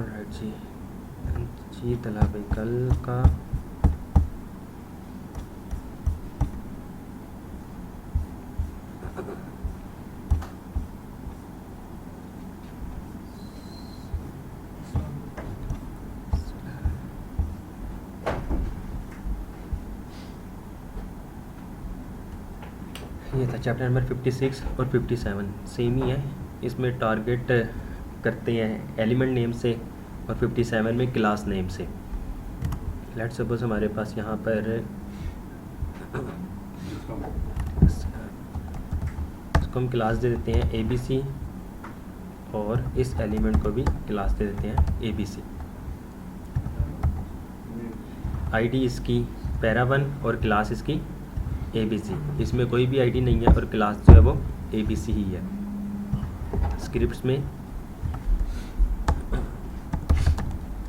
Alright जी जी तलाब कल का ये था चैप्टर नंबर 56 और 57 सेम ही है। इसमें टारगेट करते हैं एलिमेंट नेम से और 57 में क्लास नेम से। लेट्स सपोज हमारे पास यहाँ पर इसको हम क्लास दे देते हैं ABC और इस एलिमेंट को भी क्लास दे देते हैं ABC। आईडी इसकी पैरा1 और क्लास इसकी ABC। इसमें कोई भी आईडी नहीं है और क्लास जो है वो ABC ही है। स्क्रिप्ट्स में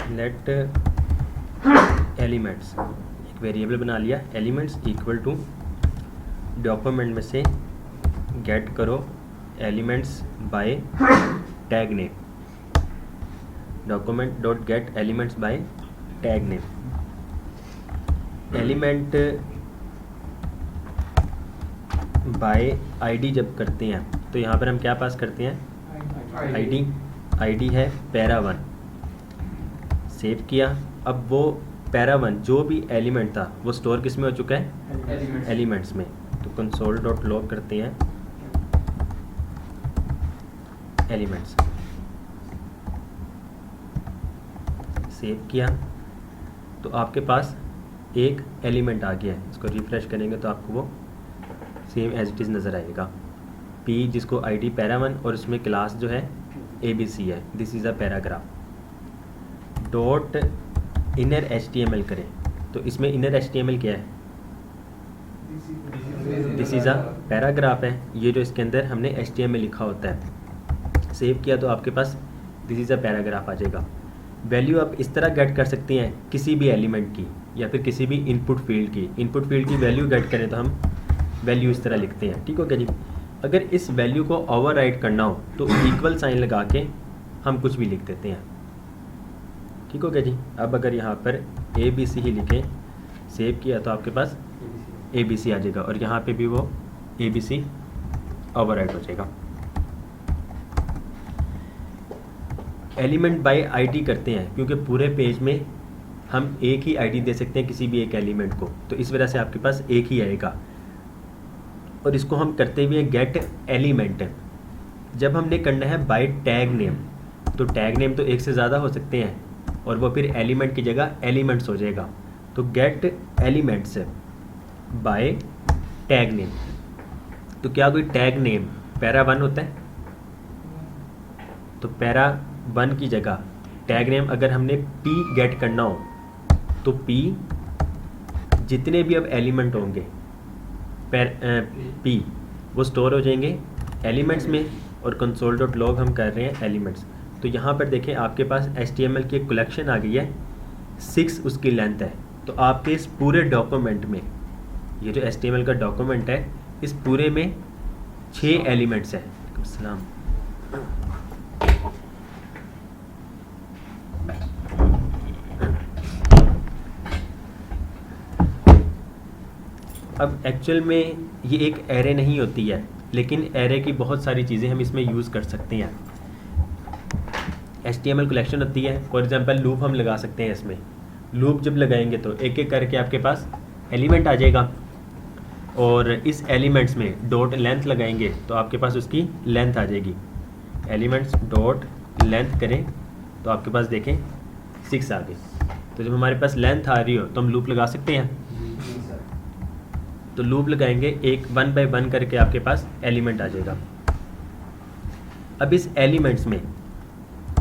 लेट एलिमेंट्स एक वेरिएबल बना लिया, एलिमेंट्स इक्वल टू डॉक्यूमेंट में से गेट करो elements by tag name, document dot get elements by tag name. Element by ID जब करते हैं तो यहाँ पर हम क्या पास करते हैं आईडी है पैरा1, सेव किया। अब वो पैरा1 जो भी एलिमेंट था वो स्टोर किस में हो चुका है एलिमेंट्स में। तो कंसोल डॉट लॉग करते हैं एलिमेंट्स, सेव किया तो आपके पास एक एलिमेंट आ गया है। इसको रिफ्रेश करेंगे तो आपको वो सेम एज इट इज़ नज़र आएगा। P जिसको आईडी पैरा1 और इसमें क्लास जो है ABC है। This is a paragraph. Dot inner HTML करें तो इसमें इनर HTML क्या है, दिस इज़ अ पैराग्राफ है। ये जो इसके अंदर हमने HTML लिखा होता है, सेव किया तो आपके पास दिस इज़ अ पैराग्राफ आ जाएगा। वैल्यू आप इस तरह गेट कर सकते हैं किसी भी एलिमेंट की या फिर किसी भी इनपुट फील्ड की। इनपुट फील्ड की वैल्यू गेट करें तो हम वैल्यू इस तरह लिखते हैं, ठीक हो गया जी। अगर इस वैल्यू को ओवरराइट करना हो तो इक्वल साइन लगा के हम कुछ भी लिख देते हैं, ठीक हो गया जी। अब अगर यहाँ पर ABC ही लिखें, सेव किया तो आपके पास ABC आ जाएगा और यहाँ पे भी वो ABC ओवरराइट हो जाएगा। एलिमेंट बाय आईडी करते हैं क्योंकि पूरे पेज में हम एक ही आईडी दे सकते हैं किसी भी एक एलिमेंट को, तो इस वजह से आपके पास एक ही आएगा। और इसको हम करते हुए गेट एलिमेंट। जब हमने करना है बाय टैग नेम तो टैग नेम तो एक से ज़्यादा हो सकते हैं और वो फिर एलिमेंट की जगह एलिमेंट्स हो जाएगा। तो gate elements by tag name. तो क्या कोई टैग नेम पैरा1 होता है? तो पैरा1 की जगह टैग नेम अगर हमने P गेट करना हो तो P जितने भी अब एलिमेंट होंगे P वो स्टोर हो जाएंगे एलिमेंट्स में और कंसोल डॉट लॉग हम कर रहे हैं एलिमेंट्स। तो यहाँ पर देखें आपके पास HTML की एक कलेक्शन आ गई है, 6 उसकी लेंथ है। तो आपके इस पूरे डॉक्यूमेंट में, ये जो HTML का डॉक्यूमेंट है, इस पूरे में 6 एलिमेंट्स हैं। सलाम। अब एक्चुअल में ये एक एरे नहीं होती है, लेकिन एरे की बहुत सारी चीज़ें हम इसमें यूज़ कर सकते हैं। HTML कलेक्शन होती है, फॉर एग्जांपल लूप हम लगा सकते हैं इसमें। लूप जब लगाएंगे तो एक एक करके आपके पास एलिमेंट आ जाएगा और इस एलिमेंट्स में डॉट लेंथ लगाएंगे तो आपके पास उसकी लेंथ आ जाएगी। एलिमेंट्स डॉट लेंथ करें तो आपके पास देखें 6 आ गई। तो जब हमारे पास लेंथ आ रही हो तो हम लूप लगा सकते हैं। तो लूप लगाएंगे, एक 1 बाय 1 करके आपके पास एलिमेंट आ जाएगा। अब इस एलिमेंट्स में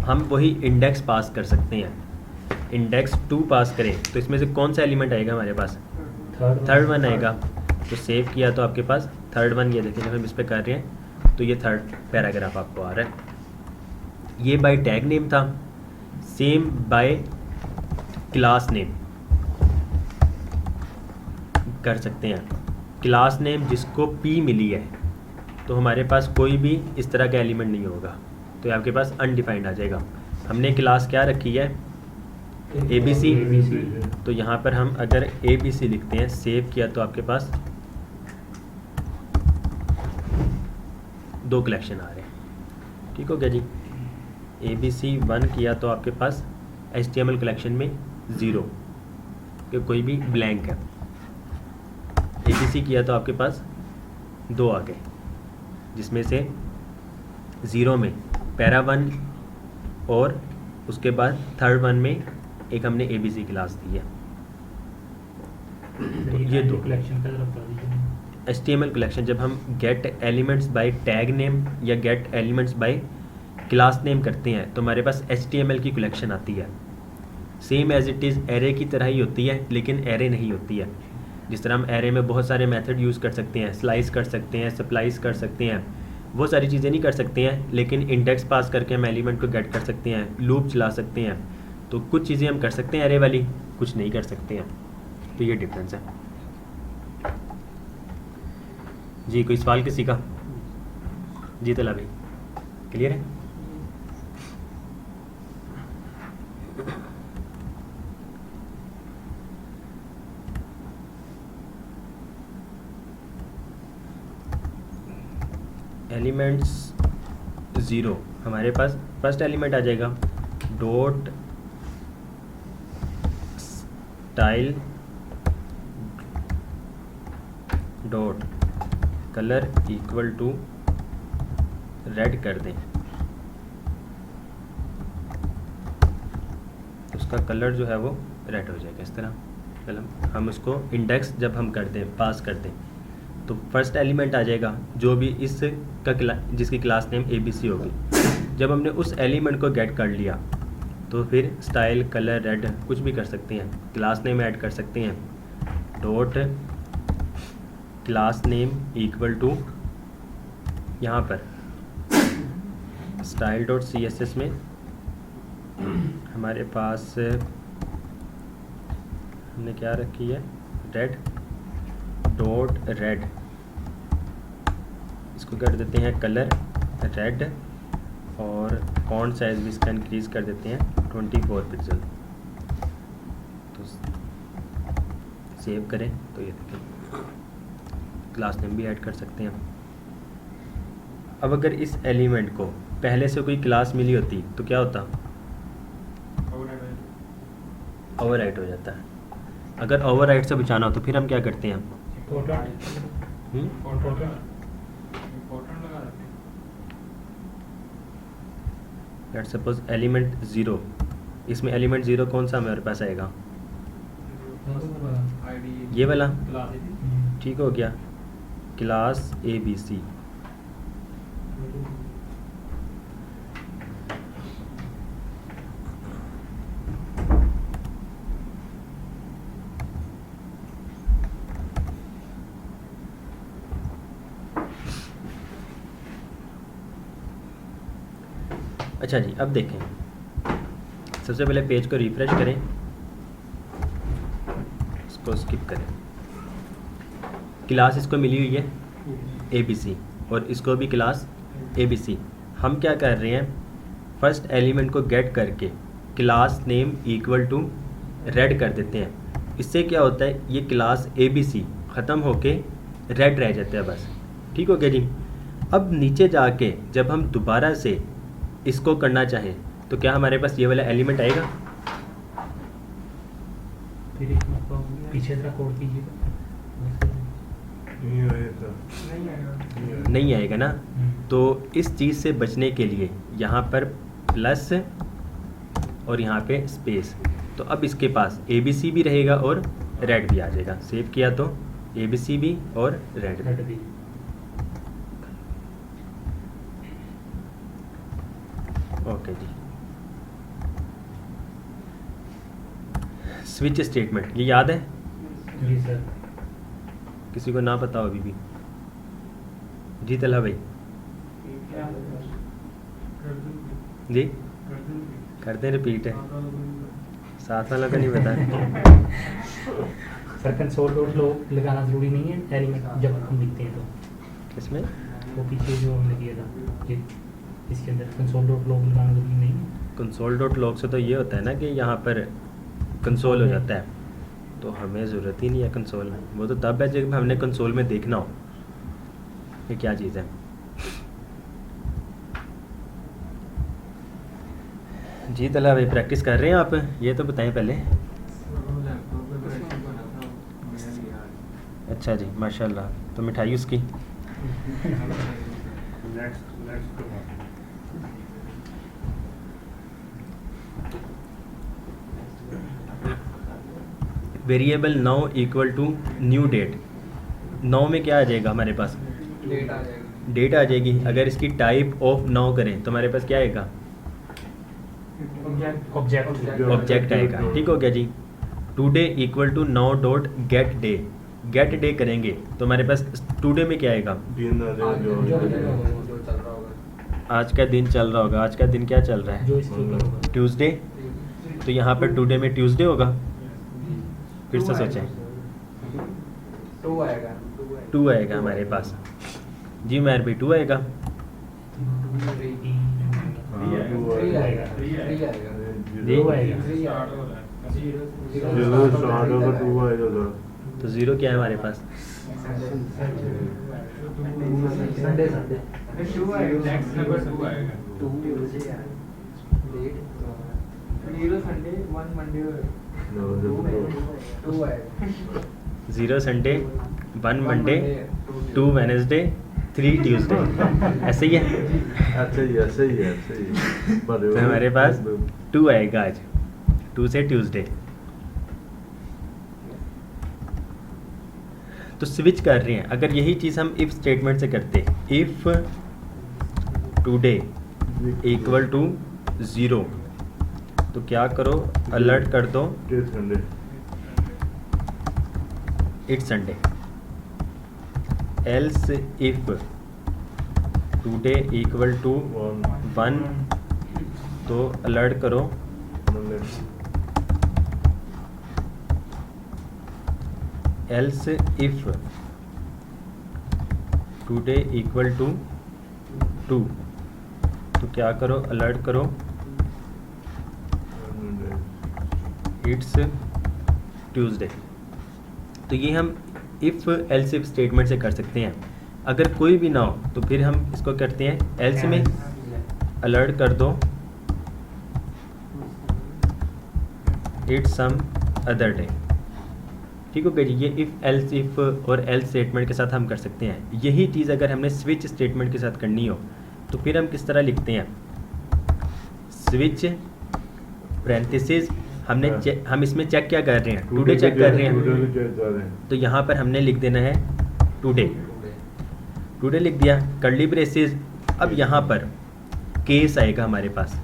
हम वही इंडेक्स पास कर सकते हैं। इंडेक्स 2 पास करें तो इसमें से कौन सा एलिमेंट आएगा हमारे पास? थर्ड वन आएगा। तो सेव किया तो आपके पास थर्ड वन, ये देखिए जब हम इस पर कर रहे हैं तो ये थर्ड पैराग्राफ आपको आ रहा है। ये बाय टैग नेम था, सेम बाय क्लास नेम कर सकते हैं। क्लास नेम जिसको P मिली है तो हमारे पास कोई भी इस तरह का एलिमेंट नहीं होगा, तो आपके पास अनडिफाइंड आ जाएगा। हमने क्लास क्या रखी है, ABC। तो यहाँ पर हम अगर ABC लिखते हैं, सेव किया तो आपके पास 2 कलेक्शन आ रहे हैं। ठीक हो गया जी। ABC 1 किया तो आपके पास HTML कलेक्शन में 0, कि कोई भी ब्लैंक है। ABC किया तो आपके पास 2 आ गए, जिसमें से 0 में पैरा 1 और उसके बाद थर्ड 1 में एक हमने ABC क्लास दी है। तो ये 2 कलेक्शन का जरा बता दीजिए। HTML कलेक्शन जब हम get elements by tag name या get elements by class name करते हैं तो हमारे पास HTML की कलेक्शन आती है। Same as it is array की तरह ही होती है, लेकिन एरे नहीं होती है। जिस तरह हम एरे में बहुत सारे मेथड यूज़ कर सकते हैं, स्लाइस कर सकते हैं, सप्लाइज कर सकते हैं, वो सारी चीज़ें नहीं कर सकते हैं, लेकिन इंडेक्स पास करके हम एलिमेंट को गेट कर सकते हैं, लूप चला सकते हैं। तो कुछ चीज़ें हम कर सकते हैं एरे वाली, कुछ नहीं कर सकते हैं। तो ये डिफरेंस है जी। कोई सवाल किसी का? जी तला भाई, क्लियर है? एलिमेंट्स 0 हमारे पास फर्स्ट एलिमेंट आ जाएगा dot style dot colour equal to red कर दें। उसका कलर जो है वो रेड हो जाएगा इस तरह। चलो हम उसको इंडेक्स जब हम कर दें, पास कर दें, तो फर्स्ट एलिमेंट आ जाएगा जो भी इस का जिसकी क्लास नेम ABC होगी। जब हमने उस एलिमेंट को गेट कर लिया तो फिर स्टाइल कलर रेड कुछ भी कर सकते हैं, क्लास नेम ऐड कर सकते हैं। Dot class name equal to यहाँ पर स्टाइल डॉट CSS में हमारे पास हमने क्या रखी है, रेड डॉट रेड, इसको कर देते हैं कलर रेड और फॉन्ट साइज भी इसका इंक्रीज़ कर देते हैं 24 पिक्सल। तो सेव करें तो ये देखें क्लास नेम भी ऐड कर सकते हैं। अब अगर इस एलिमेंट को पहले से कोई क्लास मिली होती तो क्या होता, ओवरराइट हो जाता है। अगर ओवरराइट से बचाना हो तो फिर हम क्या करते हैं, लेट्स सपोज एलिमेंट 0, इसमें एलिमेंट 0 कौन सा हमारे पास आएगा, ये वाला। ठीक हो गया, क्लास ABC। अच्छा जी, अब देखें, सबसे पहले पेज को रिफ्रेश करें, इसको स्किप करें। क्लास इसको मिली हुई है ABC और इसको भी क्लास ABC। हम क्या कर रहे हैं, फर्स्ट एलिमेंट को गेट करके class name equal to red कर देते हैं। इससे क्या होता है, ये क्लास ABC ख़त्म होके रेड रह जाता है बस। ठीक हो गया जी। अब नीचे जाके जब हम दोबारा से इसको करना चाहें तो क्या हमारे पास ये वाला एलिमेंट आएगा, फिर एक पीछे तरह कोड कीजिएगा, नहीं आएगा ना। तो इस चीज़ से बचने के लिए यहाँ पर प्लस और यहाँ पे स्पेस, तो अब इसके पास ABC भी रहेगा और रेड भी आ जाएगा। सेव किया तो ABC भी और रेड भी। ओके जी। स्विच स्टेटमेंट ये याद है जी सर? किसी को ना पता हो अभी भी? जी तला भाई जी कर दें, रिपीट है, साथ वालों का नहीं पता। सर कंसोल डॉट लॉग लगाना ज़रूरी नहीं है एलिमेंट जब हम लिखते हैं तो? इसमें वो पीछे जो हमने किया था ये, इसके अंदर कंसोल डॉट लॉग लगाना ज़रूरी नहीं है। कंसोल डॉट लॉग से तो ये होता है ना कि यहाँ पर कंसोल हो जाता है, तो हमें ज़रूरत ही नहीं है कंसोल में। वो तो तब है जब हमने कंसोल में देखना हो कि क्या चीज़ है। जी तला भाई प्रैक्टिस कर रहे हैं आप, ये तो बताएं पहले। अच्छा जी माशाल्लाह, तो मिठाई उसकी। Variable now equal to new date. Now में क्या आ जाएगा हमारे पास? डेट आ जाएगी। डेट आ जाएगी। अगर इसकी टाइप ऑफ नाउ करें तो हमारे पास क्या आएगा? ऑब्जेक्ट आएगा। ठीक हो गया जी। Today equal to now dot get day. Get day करेंगे तो हमारे पास टुडे में क्या आएगा? दिन आ जाएगा जो चल रहा होगा। आज का दिन चल रहा होगा। आज का दिन क्या चल रहा है? जो इसके ऊपर होगा। ट्यूसडे। तो यहाँ पर टुडे में ट्यूसडे होगा। फिर से सोचें। 2 आएगा। 2 आएगा हमारे पास। जी मैर भी 2 आएगा। 3 आएगा। जी। 2 आएगा। 3 आएगा। जीरो स्टार्ट होगा 2 आएगा सर। तो ज़ीरो क्या है हमारे पास? संडे 2 आएगा, नेक्स्ट नंबर 2 आएगा। 2 डेट 0 संडे 1 मंडे 2 आएगा। 0 संडे, 1 मंडे, 2 वेडनेसडे, 3 ट्यूसडे। ऐसे ही है। ऐसे ही ऐसे ही ऐसे ही। तो हमारे पास 2 आएगा आज। 2 से ट्यूसडे। तो स्विच कर रहे हैं। अगर यही चीज़ हम इफ स्टेटमेंट से करते, इफ टुडे इक्वल टू 0, तो क्या करो? अलर्ट कर दो Sunday it's Sunday. Else if today equal to 1, तो अलर्ट करो else if today equal to 2, तो क्या करो? अलर्ट करो इट्स ट्यूसडे। तो ये हम इफ़ एल्स इफ स्टेटमेंट से कर सकते हैं। अगर कोई भी ना हो तो फिर हम इसको करते हैं एल्स में अलर्ट कर दो इट्स सम अदर डे। ठीक हो गया जी। ये इफ़ एल्स इफ और एल्स स्टेटमेंट के साथ हम कर सकते हैं। यही चीज़ अगर हमने स्विच स्टेटमेंट के साथ करनी हो तो फिर हम किस तरह लिखते हैं? स्विच पैरेंथेसिस हमने हम इसमें चेक क्या कर रहे हैं? टुडे चेक कर रहे हैं। तो यहाँ पर हमने लिख देना है टुडे। टुडे लिख दिया, कर्ली ब्रेसेस। अब यहाँ पर केस आएगा हमारे पास।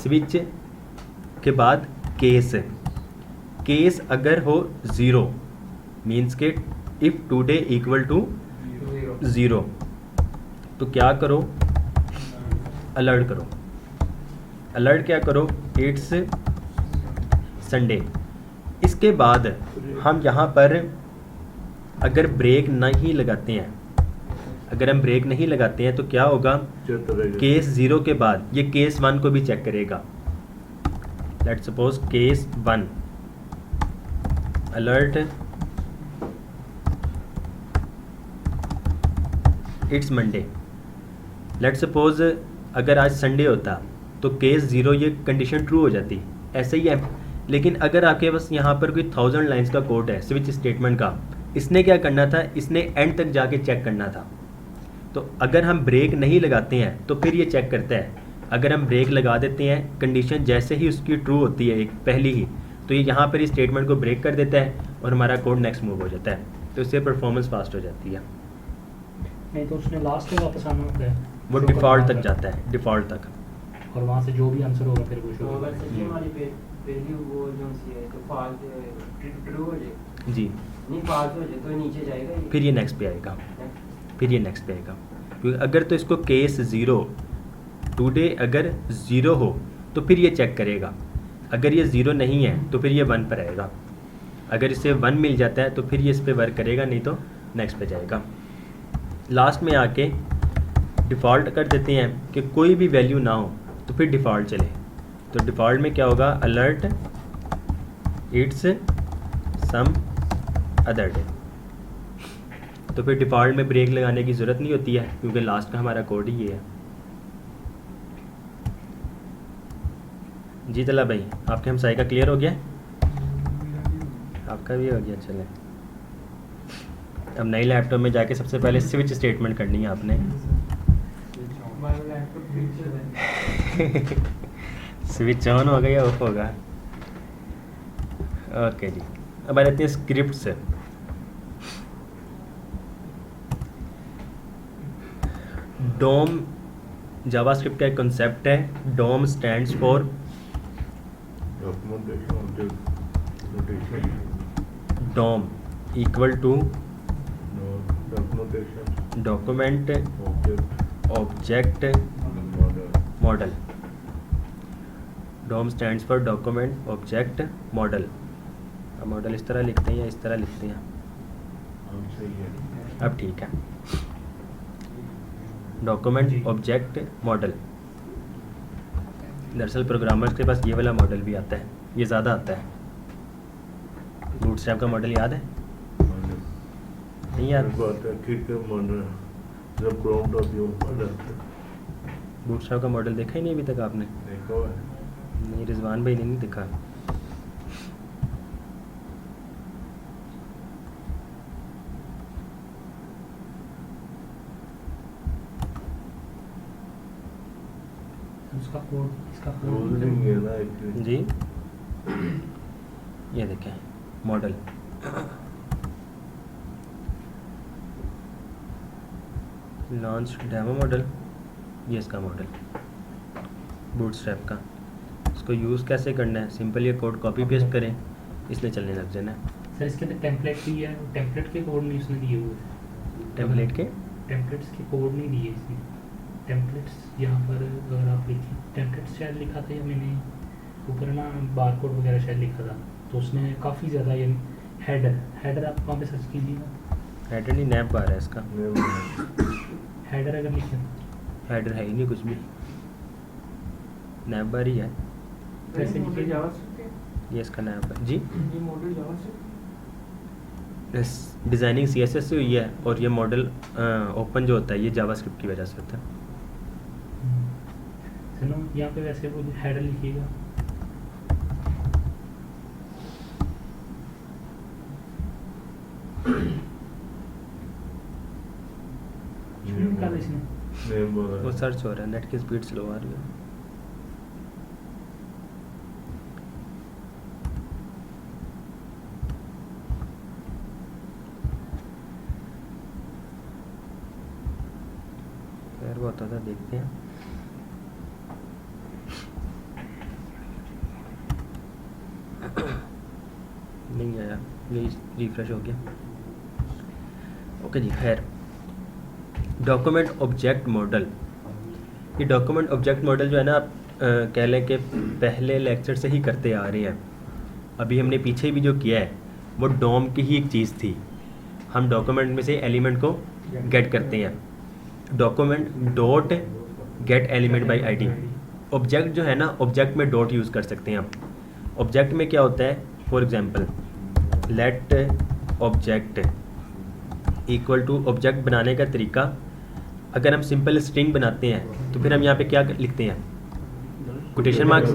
स्विच के बाद केस। केस अगर हो 0 मीन्स के इफ़ टुडे इक्वल टू 0, तो क्या करो? अलर्ट करो। अलर्ट क्या करो? It's Sunday. इसके बाद हम यहाँ पर अगर ब्रेक नहीं लगाते हैं, अगर हम ब्रेक नहीं लगाते हैं तो क्या होगा? केस 0 के बाद ये केस 1 को भी चेक करेगा। Let's suppose case 1 alert it's Monday. Let's suppose अगर आज संडे होता तो केस 0 ये कंडीशन ट्रू हो जाती। ऐसे ही है। लेकिन अगर आपके पास यहाँ पर कोई 1000 लाइंस का कोड है स्विच स्टेटमेंट का, इसने क्या करना था? इसने एंड तक जाके चेक करना था। तो अगर हम ब्रेक नहीं लगाते हैं तो फिर ये चेक करता है। अगर हम ब्रेक लगा देते हैं, कंडीशन जैसे ही उसकी ट्रू होती है एक पहली ही, तो ये यहाँ पर इस स्टेटमेंट को ब्रेक कर देता है और हमारा कोड नेक्स्ट मूव हो जाता है। तो इससे परफॉर्मेंस फास्ट हो जाती है। नहीं तो उसने लास्ट में वापस आना होता है। वो डिफ़ॉल्ट तक जाता है, डिफ़ॉल्ट तक। और वहाँ से जो भी आंसर होगा फिर वो शो तो होगा। अगर सच्ची वाली वैल्यू वो जो सी है तो फाल्स ट्रू हो जाए, जी। नहीं फाल्स हो जाए तो नीचे जाएगा ये। फिर ये नेक्स्ट पे आएगा। फिर ये नेक्स्ट पे आएगा। क्योंकि अगर तो इसको केस 0 टुडे अगर 0 हो तो फिर ये चेक करेगा। अगर ये 0 नहीं है तो फिर ये 1 पर आएगा। अगर इसे 1 मिल जाता है तो फिर ये इस पर वर्क करेगा, नहीं तो नेक्स्ट पे जाएगा। लास्ट में आके डिफ़ॉल्ट कर देते हैं कि कोई भी वैल्यू ना हो तो फिर डिफ़ॉल्ट चले। तो डिफ़ॉल्ट में क्या होगा, alert it's some other day. तो फिर डिफ़ॉल्ट में ब्रेक लगाने की ज़रूरत नहीं होती है क्योंकि लास्ट का हमारा कोड ही ये है। जी तला भाई, आपके हमसाई का क्लियर हो गया? आपका भी हो गया। चले, अब नई लैपटॉप में जाके सबसे पहले स्विच स्टेटमेंट करनी है आपने। हमारा लैपटॉप फ्यूचर है। स्विच ऑन होगा या ऑफ होगा? ओके जी, अब आ जाते हैं स्क्रिप्ट से। डोम जावास्क्रिप्ट का एक कॉन्सेप्ट है। DOM stands for documentation object notation, DOM equal to documentation document object object model. Model. DOM stands for document object model. अब मॉडल इस तरह लिखते हैं या इस तरह लिखते हैं? हाँ सही है। अब ठीक है, डॉक्यूमेंट ऑब्जेक्ट मॉडल। दरअसल प्रोग्रामर्स के पास ये वाला मॉडल भी आता है, ये ज़्यादा आता है। बूटस्ट्रैप का मॉडल याद है? नहीं याद? बात है ठीक है, मॉडल जब प्रॉम्प्ट होती है ऊपर जाता है। बूटस्ट्रैप का मॉडल देखा ही नहीं अभी तक आपने? देखा हुआ है। नहीं, रिजवान भाई ने नहीं दिखा। उसका कोड, इसका रोलिंग है ना एक्चुअली। जी, ये देखें मॉडल। लॉन्च डेमो मॉडल, ये इसका मॉडल बूटस्ट्रैप का। इसको यूज़ कैसे करना है? सिंपल ये कोड कॉपी पेस्ट करें, इसने चलने लग जाना है। सर इसके अंदर टेम्पलेट भी है, टेम्पलेट के कोड नहीं उसने दिए हुए। टेम्पलेट के टेम्पलेट्स के कोड नहीं दिए इसने। टेम्पलेट्स यहाँ पर अगर आप लिखें, टेम्पलेट्स शायद लिखा था या मैंने ऊपर ना बार कोड वगैरह शायद लिखा था, तो उसने काफ़ी ज़्यादा ये हेडर आप वहाँ पे सर्च कीजिएगा। हेडर नहीं, नैप बार है इसका। हेडर अगर लिखें, हेडर है ही नहीं कुछ भी, नैप बार ही है। कैसे मॉडल लिखिए? जावास्क्रिप्ट है? ये इसका नैप है जी। ये मॉडल जावास्क्रिप्ट डिज़ाइनिंग CSS से हुई है और ये मॉडल ओपन जो होता है ये जावास्क्रिप्ट की वजह से होता है। सुनो यहाँ पे वैसे वो हेडर लिखिएगा। शुरू निकाला इसने। नेम बोला। वो सर्च हो रहा है, नेट की स्पीड स्लो आ रही है। खैर वो होता था, देखते हैं। नहीं आया, ये रिफ्रेश हो गया। ओके जी, खैर डॉक्यूमेंट ऑब्जेक्ट मॉडल। ये डॉक्यूमेंट ऑब्जेक्ट मॉडल जो है ना, आप कह लें कि पहले लेक्चर से ही करते आ रहे हैं। अभी हमने पीछे भी जो किया है वो डोम की ही एक चीज़ थी। हम डॉक्यूमेंट में से एलिमेंट को गेट करते हैं। Document dot get element by ID. Object जो है ना, ऑब्जेक्ट में डॉट यूज़ कर सकते हैं हम। ऑब्जेक्ट में क्या होता है, for example let object equal to, object बनाने का तरीका, अगर हम सिंपल स्ट्रिंग बनाते हैं तो फिर हम यहाँ पे क्या लिखते हैं? Quotation marks,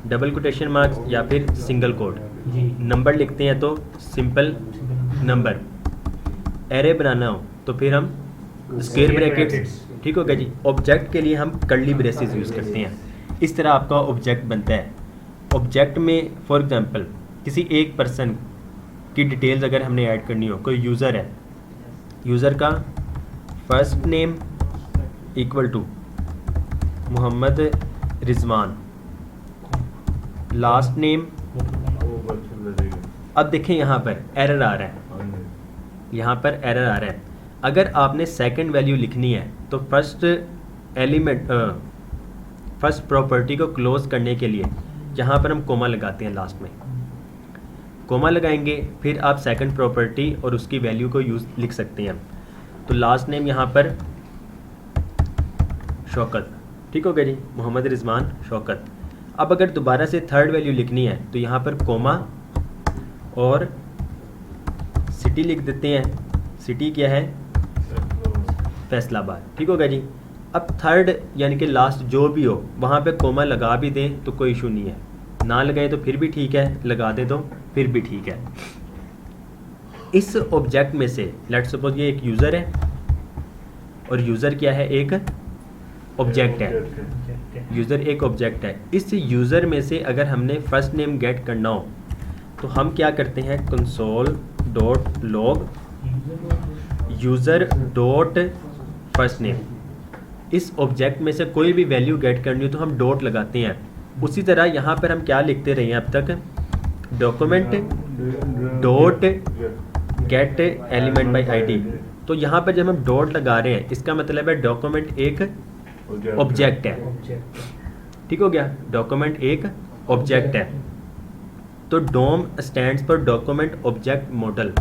double quotation marks या फिर सिंगल कोट। जी। नंबर लिखते हैं तो सिंपल नंबर। एरे बनाना हो तो फिर हम स्क्वायर ब्रैकेट्स। ठीक हो गया जी। ऑब्जेक्ट के लिए हम कर्ली ब्रेसेस यूज़ करते हैं। इस तरह आपका ऑब्जेक्ट बनता है। ऑब्जेक्ट में फॉर एग्जांपल किसी एक पर्सन की डिटेल्स अगर हमने ऐड करनी हो, कोई यूज़र है, यूज़र का first name equal to Mohammad Rizwan, last name. वो बच्चे लगेगा। अब देखें यहाँ पर एरर आ रहा है, हाँ जी। यहाँ पर एरर आ रहा है। अगर आपने सेकंड वैल्यू लिखनी है तो फर्स्ट एलिमेंट, फर्स्ट प्रॉपर्टी को क्लोज करने के लिए यहाँ पर हम कोमा लगाते हैं, लास्ट में कोमा लगाएंगे, फिर आप सेकंड प्रॉपर्टी और उसकी वैल्यू को यूज़ लिख सकते हैं। तो लास्ट नेम यहाँ पर शौकत, ठीक हो गया जी, मोहम्मद रिजवान शौकत। अब अगर दोबारा से थर्ड वैल्यू लिखनी है तो यहाँ पर कोमा और सिटी लिख देते हैं। सिटी क्या है? फैसलाबाद। ठीक होगा जी। अब थर्ड यानी कि लास्ट जो भी हो वहाँ पे कोमा लगा भी दें तो कोई इशू नहीं है, ना लगाए तो फिर भी ठीक है, लगा दे तो फिर भी ठीक है। इस ऑब्जेक्ट में से लेट्स सपोज ये एक यूज़र है और यूज़र क्या है? एक ऑब्जेक्ट है। यूज़र एक ऑब्जेक्ट है। इस यूज़र में से अगर हमने फर्स्ट नेम गेट करना हो तो हम क्या करते हैं? Console dot log user dot first name. इस ऑब्जेक्ट में से कोई भी वैल्यू गेट करनी हो तो हम डॉट लगाते हैं। उसी तरह यहाँ पर हम क्या लिखते रहे हैं अब तक? Document dot get element by ID. तो यहाँ पर जब हम डॉट लगा रहे हैं इसका मतलब है डॉक्यूमेंट एक ऑब्जेक्ट है। ठीक हो गया? डॉक्यूमेंट एक ऑब्जेक्ट है। तो DOM stands for document object model.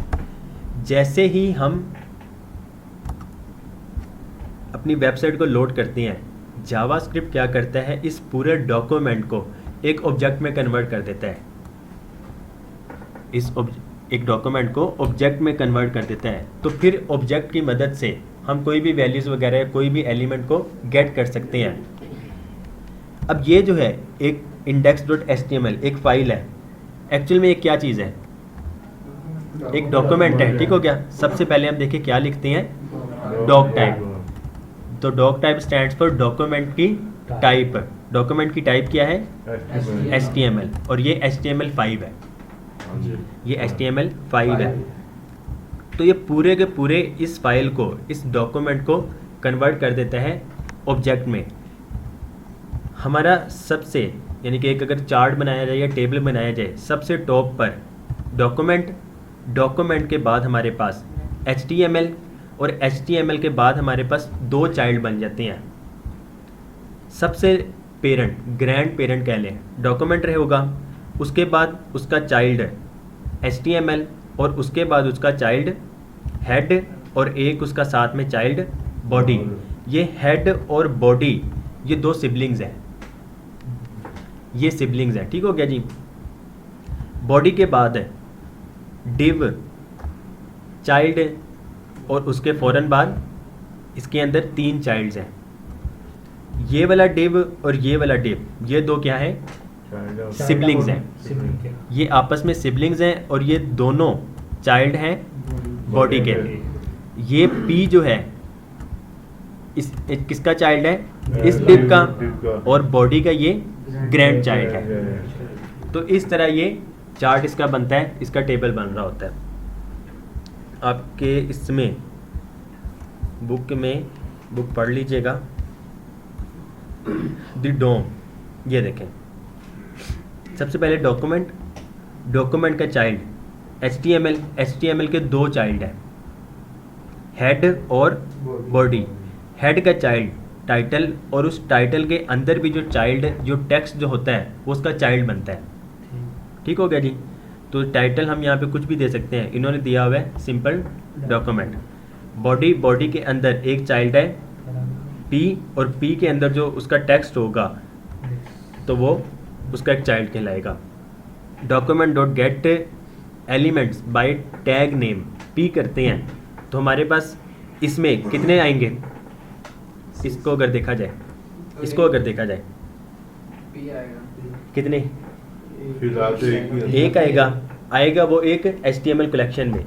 जैसे ही हम अपनी वेबसाइट को लोड करते हैं, जावास्क्रिप्ट क्या करता है? इस पूरे डॉक्यूमेंट को एक ऑब्जेक्ट में कन्वर्ट कर देता है। एक डॉक्यूमेंट को ऑब्जेक्ट में कन्वर्ट कर देता है। तो फिर ऑब्जेक्ट की मदद से हम कोई भी वैल्यूज़ वगैरह कोई भी एलिमेंट को गेट कर सकते हैं। अब ये जो है एक index.html एक फ़ाइल है। एक्चुअल में ये क्या चीज़ है? एक डॉक्यूमेंट है। ठीक हो गया? सबसे पहले हम देखें क्या लिखते हैं? Doc type. तो doc type stands for document की टाइप। डॉक्यूमेंट की टाइप क्या है? HTML। और ये HTML5 है। ये HTML5 है। तो ये पूरे के पूरे इस फाइल को, इस डॉक्यूमेंट को कन्वर्ट कर देता है ऑब्जेक्ट में। हमारा सबसे यानी कि एक अगर चार्ट बनाया जाए या टेबल बनाया जाए, सबसे टॉप पर डॉक्यूमेंट के बाद हमारे पास HTML और HTML के बाद हमारे पास दो चाइल्ड बन जाते हैं। सबसे पेरेंट, ग्रैंड पेरेंट कह लें, डॉक्यूमेंट रहेगा, उसके बाद उसका चाइल्ड HTML और उसके बाद उसका चाइल्ड हेड और एक उसका साथ में चाइल्ड बॉडी। ये हेड और बॉडी ये दो सिबलिंग्स हैं। ये सिबलिंग्स हैं। ठीक हो गया जी? बॉडी के बाद है डिव चाइल्ड और उसके फ़ौरन बाद इसके अंदर तीन चाइल्ड्स हैं। ये वाला डिव और ये वाला डिव ये दो क्या है? सिबलिंग्स हैं। ये आपस में सिबलिंग्स हैं और ये दोनों चाइल्ड हैं बॉडी के। ये पी जो है इस किसका चाइल्ड है? इस डिव का। और बॉडी का ये ग्रैंड चाइल्ड है। तो इस तरह ये चार्ट इसका बनता है, इसका टेबल बन रहा होता है। आपके इसमें बुक पढ़ लीजिएगा। द डोम, ये देखें, सबसे पहले डॉक्यूमेंट का चाइल्ड HTML के दो चाइल्ड हैं, हेड और बॉडी। हेड का चाइल्ड टाइटल और उस टाइटल के अंदर भी जो चाइल्ड जो टेक्स्ट जो होता है वो उसका चाइल्ड बनता है। ठीक हो गया जी? तो टाइटल हम यहाँ पे कुछ भी दे सकते हैं। इन्होंने दिया हुआ है सिंपल डॉक्यूमेंट। बॉडी के अंदर एक चाइल्ड है P और P के अंदर जो उसका टेक्स्ट होगा तो वो उसका एक चाइल्ड कहलाएगा। Document dot get elements by tag name P करते हैं तो हमारे पास इसमें कितने आएंगे? इसको अगर देखा जाए P आएगा। कितने? फिलहाल तो एक आएगा वो एक HTML कलेक्शन में,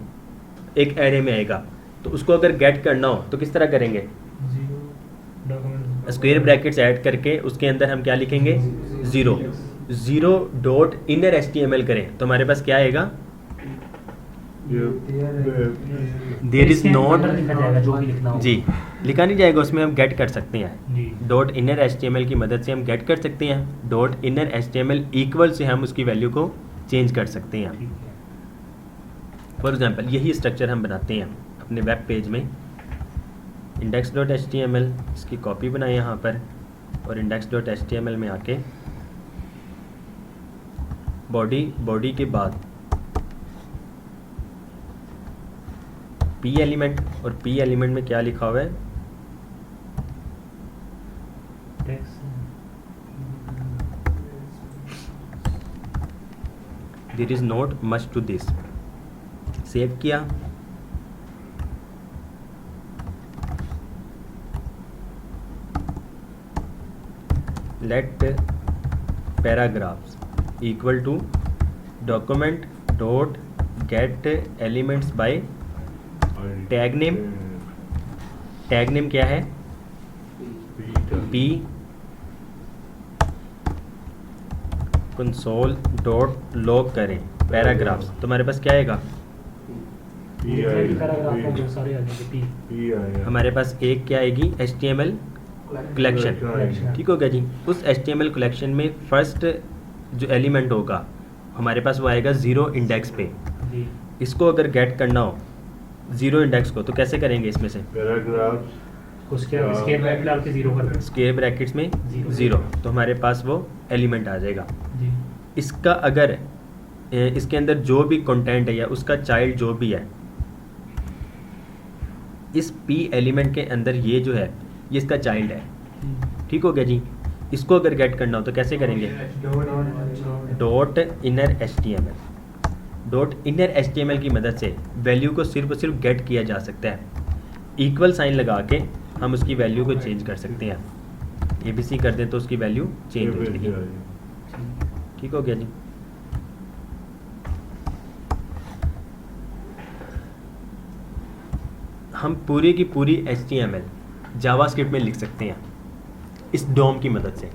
एक एरे में आएगा। तो उसको अगर गेट करना हो तो किस तरह करेंगे? स्क्वायर ब्रैकेट्स ऐड करके उसके अंदर हम क्या लिखेंगे? 0 डॉट इनर HTML करें तो हमारे पास क्या आएगा? देयर इज नॉट जी, लिखा नहीं जाएगा, उसमें हम गेट कर सकते हैं। डॉट इनर HTML की मदद से हम गेट कर सकते हैं। डॉट इनर HTML इक्वल से हम उसकी वैल्यू को चेंज कर सकते हैं। फॉर एग्जांपल यही स्ट्रक्चर हम बनाते हैं अपने वेब पेज में। index.html इसकी कॉपी बनाए यहाँ पर और index.html में आके बॉडी के बाद P एलिमेंट, और P एलिमेंट में क्या लिखा हुआ है? There is not much to this. Save किया, let paragraphs equal to document dot get elements by tag name. Tag name क्या है? पी कंसोल डॉट लॉग करें पैराग्राफ्स, तो हमारे पास क्या आएगा? पैराग्राफ में बहुत सारे आ जाएंगे पी। हमारे पास एक क्या आएगी? HTML collection. ठीक हो गया जी। उस HTML कलेक्शन में फर्स्ट जो एलिमेंट होगा हमारे पास वो आएगा 0 इंडेक्स पे। जी इसको अगर गेट करना हो 0 इंडेक्स को तो कैसे करेंगे? इसमें से पैराग्राफ्स उसके स्केयर ब्रैकेट डाल के 0 कर दें। स्क्वायर ब्रैकेट्स में Zero। 0, तो हमारे पास वो एलिमेंट आ जाएगा। जी इसका अगर इसके अंदर जो भी कंटेंट है या उसका चाइल्ड जो भी है, इस P एलिमेंट के अंदर ये जो है ये इसका चाइल्ड है। ठीक हो गया जी। इसको अगर गेट करना हो तो कैसे करेंगे? Dot inner HTML। Dot inner HTML की मदद से वैल्यू को सिर्फ और सिर्फ गेट किया जा सकता है। इक्वल साइन लगा के हम उसकी वैल्यू को चेंज कर सकते हैं। ABC कर दें तो उसकी वैल्यू चेंज हो जाएगी। ठीक हो गया जी। हम पूरी की पूरी HTML जावास्क्रिप्ट में लिख सकते हैं इस डोम की मदद से।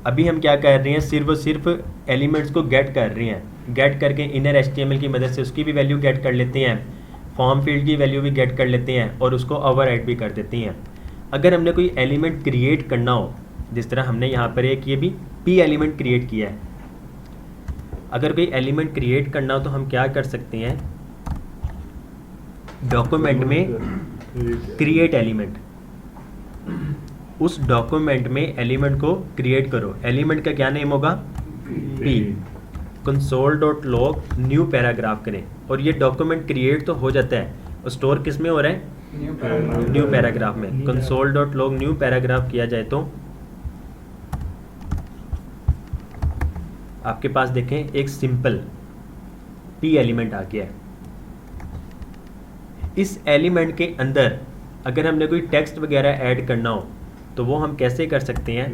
अभी हम क्या कर रहे हैं? सिर्फ और सिर्फ एलिमेंट्स को गेट कर रहे हैं। गेट करके इनर HTML की मदद से उसकी भी वैल्यू गेट कर लेते हैं, फॉर्म फील्ड की वैल्यू भी गेट कर लेते हैं और उसको ओवरराइड भी कर देते हैं। अगर हमने कोई एलिमेंट क्रिएट करना हो, जिस तरह हमने यहाँ पर एक ये भी P एलिमेंट क्रिएट किया है, अगर कोई एलिमेंट क्रिएट करना हो तो हम क्या कर सकते हैं? डॉक्यूमेंट में क्रिएट एलिमेंट, उस डॉक्यूमेंट में एलिमेंट को क्रिएट करो। एलिमेंट का क्या नेम होगा? P। Console dot log new paragraph करें और ये डॉक्यूमेंट क्रिएट तो हो जाता है और स्टोर किस में हो रहा है? न्यू पैराग्राफ में। Console dot log new paragraph किया जाए तो आपके पास देखें एक सिंपल P एलिमेंट आ गया है। इस एलिमेंट के अंदर अगर हमने कोई टेक्स्ट वगैरह ऐड करना हो तो वो हम कैसे कर सकते हैं?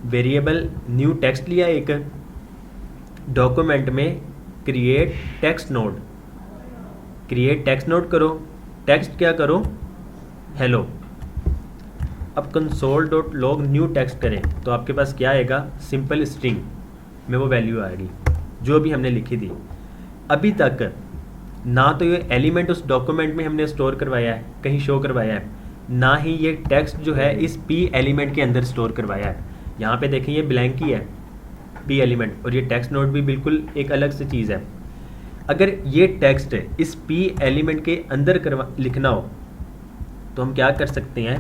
वेरिएबल न्यू टेक्स्ट लिया एक, डॉक्यूमेंट में create text node, create text node करो, टेक्स्ट क्या करो? हेलो। अब console dot log new text करें तो आपके पास क्या आएगा? सिंपल स्ट्रिंग में वो वैल्यू आएगी जो भी हमने लिखी थी। अभी तक ना तो ये एलिमेंट उस डॉक्यूमेंट में हमने स्टोर करवाया है, कहीं शो करवाया है, ना ही ये टेक्स्ट जो है इस P एलिमेंट के अंदर स्टोर करवाया है। यहाँ पे देखें ये ब्लैंक ही है P एलिमेंट और ये टेक्स्ट नोड भी बिल्कुल एक अलग से चीज़ है। अगर ये टेक्स्ट इस P एलिमेंट के अंदर लिखना हो तो हम क्या कर सकते हैं?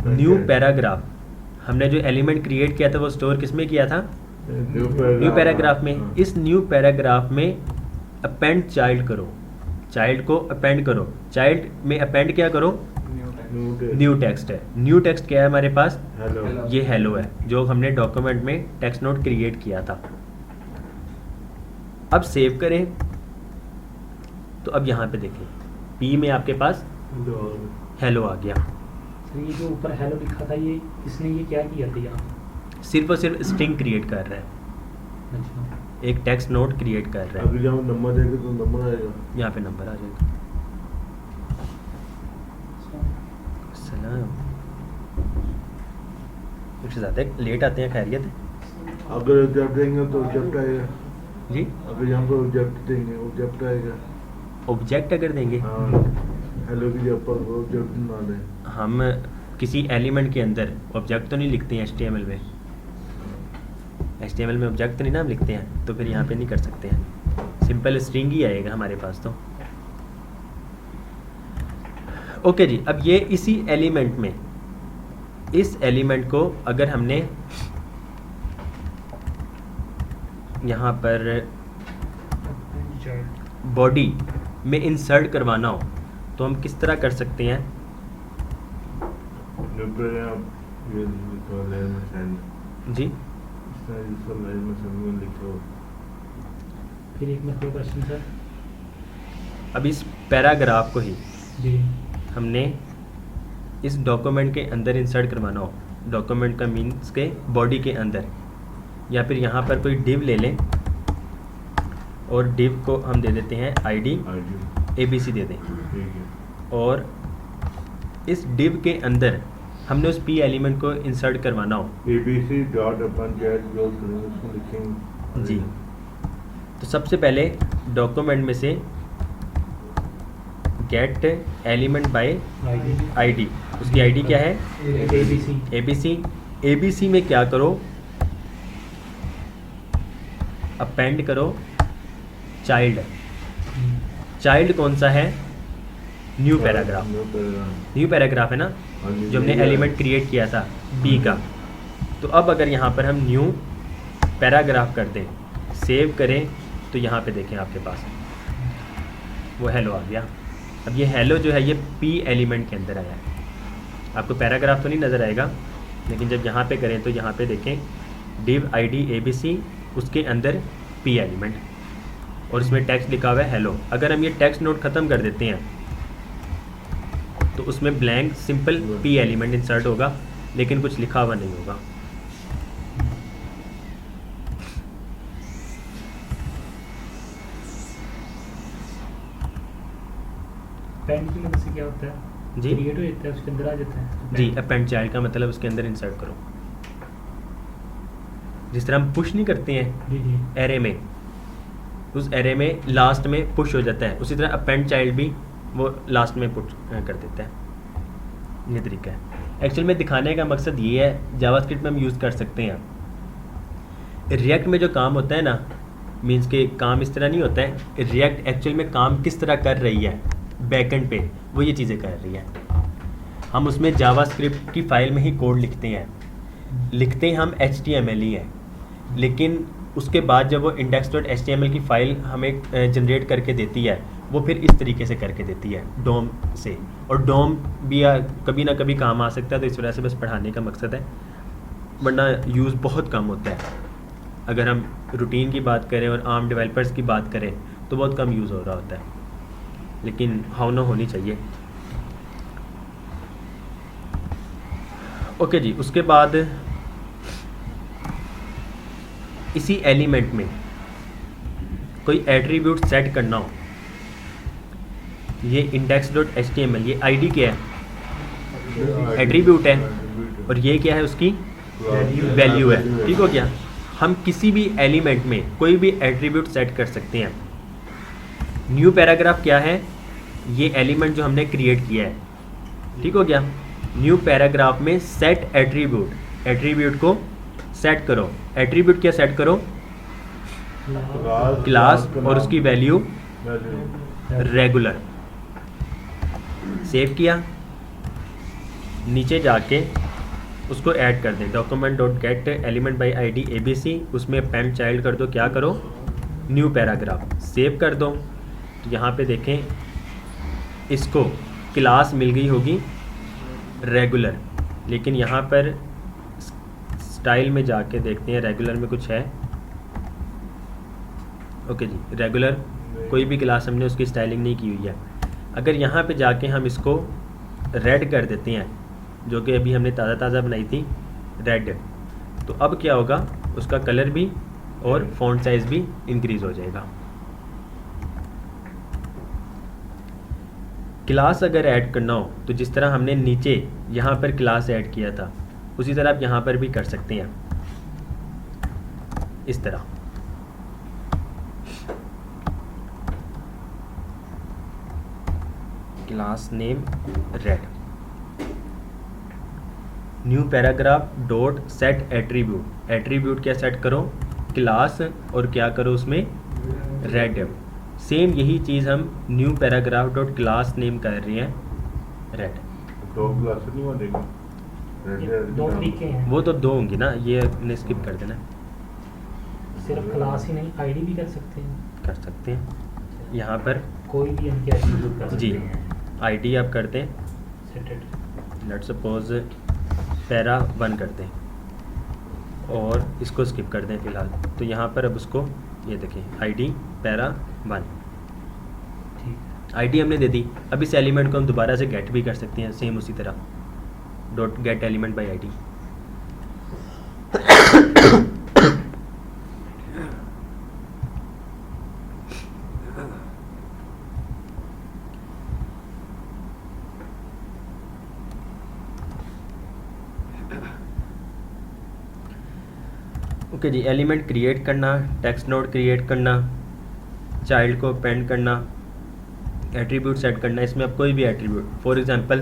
New paragraph. हमने जो एलिमेंट क्रिएट किया था वो स्टोर किस में किया था? न्यू पैराग्राफ में। इस न्यू पैराग्राफ में अपेंड चाइल्ड करो, चाइल्ड को अपेंड करो। चाइल्ड में अपेंड क्या करो? न्यू टेक्स्ट है। न्यू टेक्स्ट क्या है हमारे पास? हेलो। ये हेलो है जो हमने डॉक्यूमेंट में टेक्स्ट नोट क्रिएट किया था। अब सेव करें तो अब यहाँ पे देखें P में आपके पास हेलो आ गया। सर ये जो ऊपर हेलो लिखा था ये इसने ये क्या किया था यहाँ? सिर्फ और सिर्फ स्ट्रिंग क्रिएट कर रहा है, अच्छा एक टेक्स्ट नोट क्रिएट कर रहा है। अगर जब नंबर देंगे तो नंबर आएगा। यहाँ पे नंबर आ जाएगा। सलाम। कुछ ज़्यादा लेट आते हैं, खैरियत है? अगर ऑब्जेक्ट देंगे तो ऑब्जेक्ट आएगा जी। अगर यहाँ पर ऑब्जेक्ट देंगे ऑब्जेक्ट आएगा। ऑब्जेक्ट अगर देंगे हाँ हेलो की जगह पर ऑब्जेक्ट ना दें। हम किसी एलिमेंट के अंदर ऑब्जेक्ट तो नहीं लिखते हैं HTML में। HTML में ऑब्जेक्ट तो नहीं ना हम लिखते हैं, तो फिर यहाँ पे नहीं कर सकते हैं। सिंपल स्ट्रिंग ही आएगा हमारे पास तो। ओके जी। अब ये इसी एलिमेंट में, इस एलिमेंट को अगर हमने यहाँ पर बॉडी में इंसर्ट करवाना हो तो हम किस तरह कर सकते हैं? जो पहले आप ये तो लेयर में साइन जी इसका मैं समझ में लिखो। फिर एक मतलब क्वेश्चन सर। अब इस पैराग्राफ को ही जी हमने इस डॉक्यूमेंट के अंदर इंसर्ट करवाना हो, डॉक्यूमेंट का मीन्स के बॉडी के अंदर, या फिर यहाँ पर कोई डिव ले लें और डिव को हम दे देते हैं आईडी आईडी ABC दे दें, ठीक है। और इस डिव के अंदर हमने उस P एलिमेंट को इंसर्ट करवाना हो। ABC डॉट अपन गेट जो उसमें लिखेंगे जी, तो सबसे पहले डॉक्यूमेंट में से गेट एलिमेंट बाय आईडी, उसकी आईडी क्या है ABC। ABC में क्या करो, अपेंड करो चाइल्ड। चाइल्ड कौन सा है? New paragraph. न्यू पैराग्राफ है ना, जो हमने एलिमेंट क्रिएट किया था P का। तो अब अगर यहाँ पर हम न्यू पैराग्राफ कर दें, सेव करें, तो यहाँ पे देखें आपके पास वो हेलो आ गया। अब ये हेलो जो है ये P एलिमेंट के अंदर आया है। आपको पैराग्राफ तो नहीं नज़र आएगा, लेकिन जब यहाँ पे करें तो यहाँ पे देखें div id ABC, उसके अंदर P एलिमेंट, और इसमें टेक्स्ट लिखा हुआ है हेलो। अगर हम ये टेक्स्ट नोट ख़त्म कर देते हैं तो उसमें blank simple P element insert होगा, लेकिन कुछ लिखा हुआ नहीं होगा। पेंट की मदद से क्या होता है? जी क्रिएट हो जाता है, उसके अंदर आ जाता है। जी, अपेंड चाइल्ड का मतलब उसके अंदर इंसर्ट करो। जिस तरह हम पुश नहीं करते हैं जी जी एरे में, उस एरे में लास्ट में पुश हो जाता है, उसी तरह अपेंड चाइल्ड भी वो लास्ट में पुट कर देता है। ये तरीका है। एक्चुअल में दिखाने का मकसद ये है, जावास्क्रिप्ट में हम यूज़ कर सकते हैं। रिएक्ट में जो काम होता है ना, मीन्स के काम इस तरह नहीं होता है। रिएक्ट एक्चुअल में काम किस तरह कर रही है बैकएंड पे, वो ये चीज़ें कर रही है। हम उसमें जावास्क्रिप्ट की फ़ाइल में ही कोड लिखते हैं, हम HTML ही है, लेकिन उसके बाद जब वो index.html की फ़ाइल हमें जनरेट करके देती है, वो फिर इस तरीके से करके देती है डोम से। और डोम भी कभी ना कभी काम आ सकता है, तो इस वजह से बस पढ़ाने का मकसद है, वरना यूज़ बहुत कम होता है। अगर हम रूटीन की बात करें और आम डेवलपर्स की बात करें तो बहुत कम यूज़ हो रहा होता है, लेकिन हाउ ना होनी चाहिए। ओके जी, उसके बाद इसी एलिमेंट में कोई एट्रीब्यूट सेट करना हो, ये index.html, ये आईडी क्या है? एट्रीब्यूट है, और ये क्या है? उसकी वैल्यू है। ठीक हो गया। हम किसी भी एलिमेंट में कोई भी एट्रीब्यूट सेट कर सकते हैं। न्यू पैराग्राफ क्या है? ये एलिमेंट जो हमने क्रिएट किया है। ठीक हो गया। न्यू पैराग्राफ में सेट एट्रीब्यूट, एट्रीब्यूट को सेट करो। एट्रीब्यूट क्या सेट करो? क्लास, और उसकी वैल्यू रेगुलर। सेव किया, नीचे जाके उसको ऐड कर दें, document dot get element by ID ABC, उसमें पेंट चाइल्ड कर दो, क्या करो? New paragraph. सेव कर दो, तो यहाँ पे देखें इसको क्लास मिल गई होगी रेगुलर, लेकिन यहाँ पर स्टाइल में जाके देखते हैं रेगुलर में कुछ है। ओके जी, रेगुलर कोई भी क्लास हमने उसकी स्टाइलिंग नहीं की हुई है। अगर यहाँ पे जाके हम इसको रेड कर देते हैं, जो कि अभी हमने ताज़ा बनाई थी रेड, तो अब क्या होगा? उसका कलर भी और फ़ॉन्ट साइज़ भी इंक्रीज़ हो जाएगा। क्लास अगर ऐड करना हो तो जिस तरह हमने नीचे यहाँ पर क्लास ऐड किया था, उसी तरह आप यहाँ पर भी कर सकते हैं, इस तरह। Class name red, new paragraph dot set attribute. Attribute क्या सेट करो? क्लास, और क्या करो उसमें? रेड। सेम यही चीज़ हम new paragraph dot class name कर रहे हैं रेड। दो क्लास नहीं बनेगा, दो तरीके हैं। वो तो दो होंगी ना, ये ने स्किप कर देना। सिर्फ क्लास ही नहीं, आईडी भी कर सकते हैं। कर सकते हैं यहाँ पर कोई भी हम क्या एट्रीब्यूट कर सकते जी, हैं। आईडी आप करते हैं, सेटेड लेट्स सपोज पैरा 1 करते हैं। और इसको स्किप कर दें फ़िलहाल। तो यहाँ पर अब उसको ये देखें आईडी पैरा 1 ठीक आईडी हमने दे दी। अब इस एलिमेंट को हम दोबारा से गेट भी कर सकते हैं सेम उसी तरह, dot get element by ID. Okay जी, एलिमेंट क्रिएट करना, टेक्स्ट नोड क्रिएट करना, चाइल्ड को अपेंड करना, एट्रीब्यूट सेट करना। इसमें आप कोई भी एट्रीब्यूट, फॉर एग्जांपल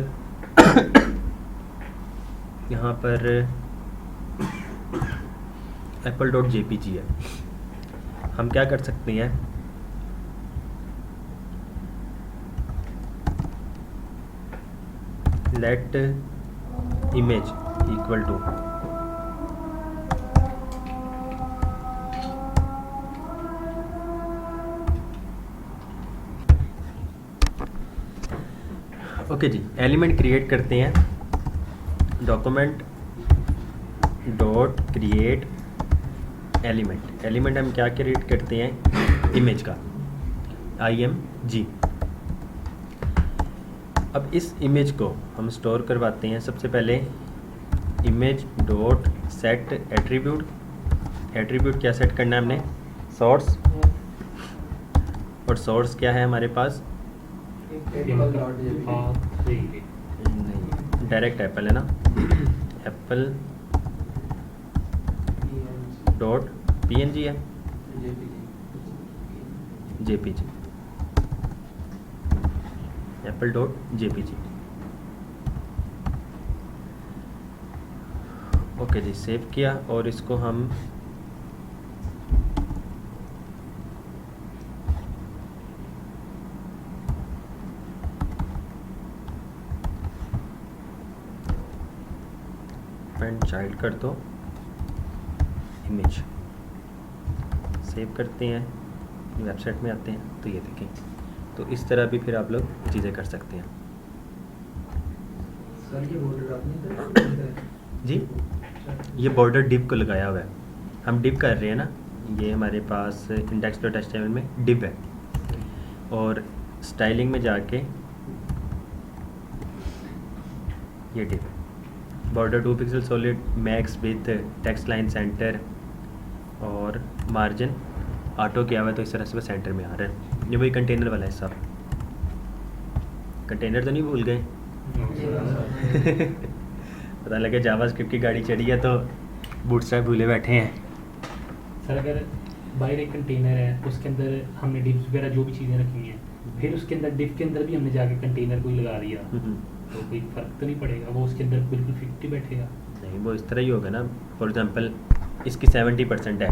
यहाँ पर apple.jpg है, हम क्या कर सकते हैं, let image equal to okay जी, एलिमेंट क्रिएट करते हैं, document dot create element. Element हम क्या क्रिएट करते हैं, इमेज का img। अब इस इमेज को हम स्टोर करवाते हैं। सबसे पहले image dot set attribute. Attribute क्या सेट करना है हमने, सोर्स, और सोर्स क्या है हमारे पास, नहीं डायरेक्ट एप्पल है ना, एप्पल डॉट png है, jpg, apple dot jpg। Okay जी, सेव किया और इसको हम एंड चाइल्ड कर दो इमेज, सेव करते हैं, वेबसाइट में आते हैं तो ये देखें। तो इस तरह भी फिर आप लोग चीज़ें कर सकते हैं। सर ये बॉर्डर आपने जी, ये बॉर्डर डिव को लगाया हुआ है, हम डिव कर रहे हैं ना, ये हमारे पास index.html में डिव है, और स्टाइलिंग में जाके ये div border 2 pixel solid, max with, text line centre, और मार्जिन ऑटो किया हुआ है तो इस तरह से वो सेंटर में आ रहा है। ये वही कंटेनर वाला है साहब, कंटेनर तो नहीं भूल गए पता लगे जावास्क्रिप्ट की गाड़ी चढ़ी है तो बूटस्ट्रैप भूले बैठे हैं। सर अगर बाहर एक कंटेनर है, उसके अंदर हमने डिव्स वगैरह जो भी चीज़ें रखी हैं, फिर उसके अंदर डिव के अंदर भी हमने जाके कंटेनर को ही लगा दिया, तो कोई फ़र्क तो नहीं पड़ेगा, वो उसके अंदर बिल्कुल फिट ही बैठेगा। नहीं, वो इस तरह ही होगा ना, फॉर एग्जांपल इसकी 70% है,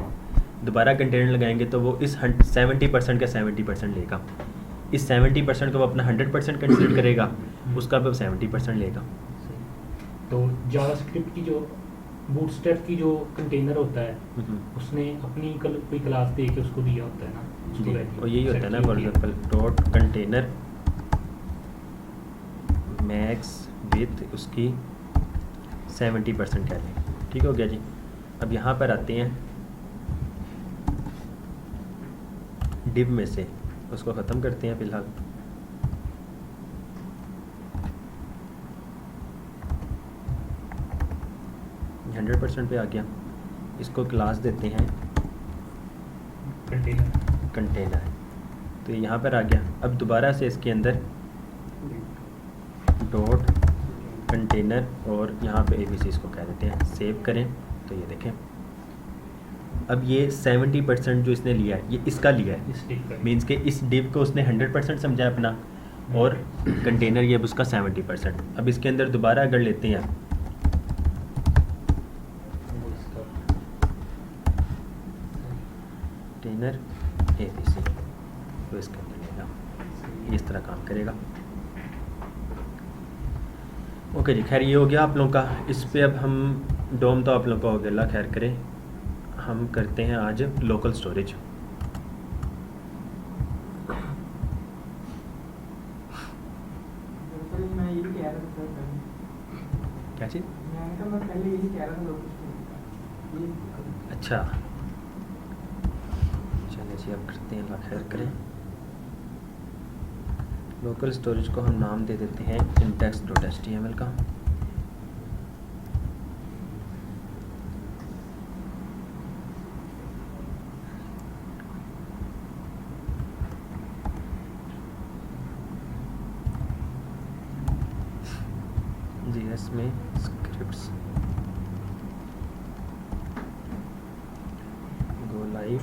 दोबारा कंटेनर लगाएंगे तो वो इस 70% का 70% लेगा, इस 70% को वो अपना 100% कंसिडर करेगा, उसका वो 70% लेगा। तो जावास्क्रिप्ट की जो बूटस्ट्रैप की जो कंटेनर होता है, उसने अपनी कोई क्लास दे के उसको दिया होता है ना, उसको जी, value और यही होता है ना, set फॉर की होती example dot container max with उसकी 70% कह लें, ठीक हो गया जी। अब यहाँ पर आते हैं, डिव में से उसको ख़त्म करते हैं फ़िलहाल। ये 100% पे आ गया, इसको क्लास देते हैं कंटेनर। कंटेनर, तो ये यहाँ पर आ गया। अब दोबारा से इसके अंदर डॉट कंटेनर और यहाँ पे ABC इसको कह देते हैं, सेव करें तो ये देखें। अब ये 70% जो इसने लिया है ये इसका लिया है, इस डिव का मीन्स के इस डिव को उसने 100% समझा अपना, और कंटेनर ये अब उसका 70%। अब इसके अंदर दोबारा अगर लेते हैं वो इसका कंटेनर ABC, तो इसके अंदर लेगा, इस तरह काम करेगा। ओके जी, खैर ये हो गया आप लोगों का। इस पे अब हम डोम तो आप लोगों का हो गया, अल्लाह खैर करे। हम करते हैं आज लोकल स्टोरेज। मैं यही कह रहा था सर पहले। क्या चीज़? मैंने कहा मैं पहले यही कह रहा था लोकेशन का। अच्छा चलिए जी, अब करते हैं, अल्लाह खैर करें। लोकल स्टोरेज को हम नाम दे देते हैं index.html का। जीएस में स्क्रिप्ट्स गो लाइव।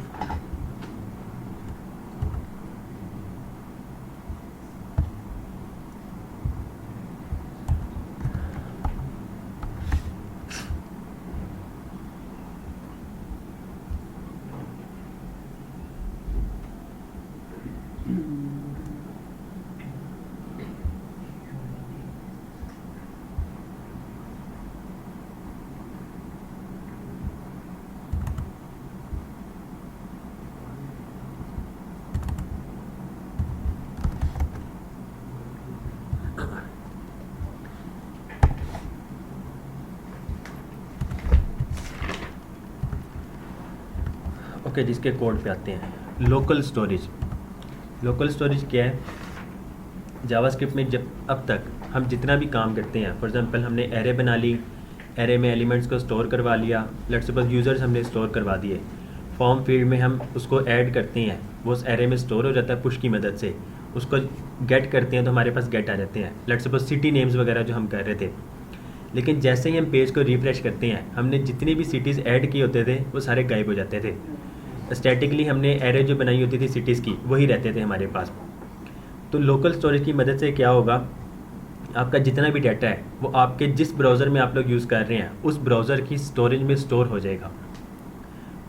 ओके, जिसके कोड पे आते हैं। लोकल स्टोरेज, लोकल स्टोरेज क्या है? जावास्क्रिप्ट में जब अब तक हम जितना भी काम करते हैं, फॉर एग्जांपल हमने एरे बना ली, एरे में एलिमेंट्स को स्टोर करवा लिया, लेट्स सपोज यूज़र्स हमने स्टोर करवा दिए, फॉर्म फील्ड में हम उसको ऐड करते हैं, वो उस एरे में स्टोर हो जाता है पुश की मदद से, उसको गेट करते हैं तो हमारे पास गेट आ जाते हैं, लेट्स सपोज सिटी नेम्स वगैरह जो हम कर रहे थे। लेकिन जैसे ही हम पेज को रिफ्रेश करते हैं, हमने जितनी भी सिटीज़ ऐड किए होते थे वो सारे गायब हो जाते थे। स्टैटिकली हमने एरे जो बनाई होती थी सिटीज़ की, वही रहते थे हमारे पास। तो लोकल स्टोरेज की मदद से क्या होगा, आपका जितना भी डाटा है वो आपके जिस ब्राउज़र में आप लोग यूज़ कर रहे हैं उस ब्राउज़र की स्टोरेज में स्टोर हो जाएगा।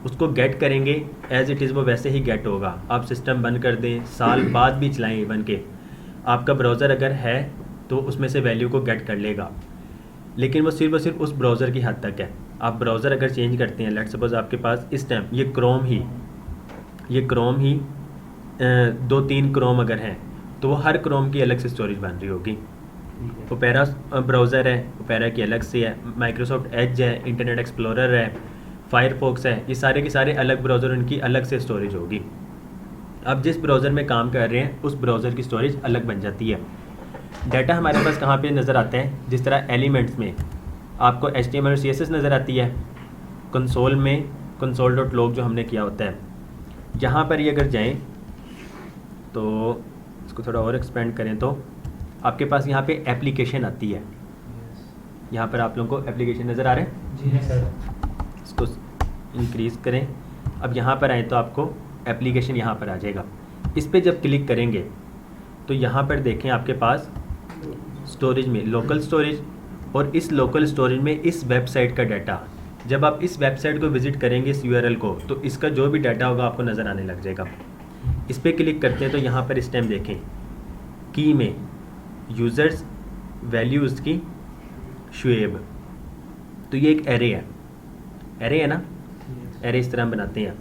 उसको गेट करेंगे एज इट इज़, वो वैसे ही गेट होगा। आप सिस्टम बंद कर दें, साल बाद भी चलाएं बन के, आपका ब्राउज़र अगर है तो उसमें से वैल्यू को गेट कर लेगा। लेकिन वो सिर्फ और सिर्फ उस ब्राउज़र की हद तक है। आप ब्राउज़र अगर चेंज करते हैं, लेट्स सपोज आपके पास इस टाइम ये क्रोम ही 2-3 क्रोम अगर हैं, तो वो हर क्रोम की अलग से स्टोरेज बन रही होगी। ओपेरा ब्राउज़र है, ओपेरा की अलग से है, माइक्रोसॉफ्ट एज है, इंटरनेट एक्सप्लोरर है, फायरफॉक्स है, ये सारे के सारे अलग ब्राउज़र, उनकी अलग से स्टोरेज होगी। आप जिस ब्राउज़र में काम कर रहे हैं उस ब्राउज़र की स्टोरेज अलग बन जाती है। डाटा हमारे पास कहाँ पे नज़र आता है? जिस तरह एलिमेंट्स में आपको HTML और CSS नज़र आती है, कंसोल में console.log जो हमने किया होता है, यहाँ पर ये अगर जाएं तो इसको थोड़ा और एक्सपेंड करें तो आपके पास यहाँ पे एप्लीकेशन आती है। यहाँ पर आप लोगों को एप्लीकेशन नज़र आ रहे हैं? जी सर। इसको इंक्रीज़ करें। अब यहाँ पर आए तो आपको एप्लीकेशन यहाँ पर आ जाएगा। इस पर जब क्लिक करेंगे तो यहाँ पर देखें आपके पास स्टोरेज में लोकल स्टोरेज, और इस लोकल स्टोरेज में इस वेबसाइट का डाटा, जब आप इस वेबसाइट को विज़िट करेंगे इस URL को, तो इसका जो भी डाटा होगा आपको नज़र आने लग जाएगा। इस पर क्लिक करते हैं तो यहाँ पर इस टाइम देखें की में यूज़र्स वैल्यूज़ की शुएब, तो ये एक एरे है ना, एरे इस तरह हम बनाते हैं,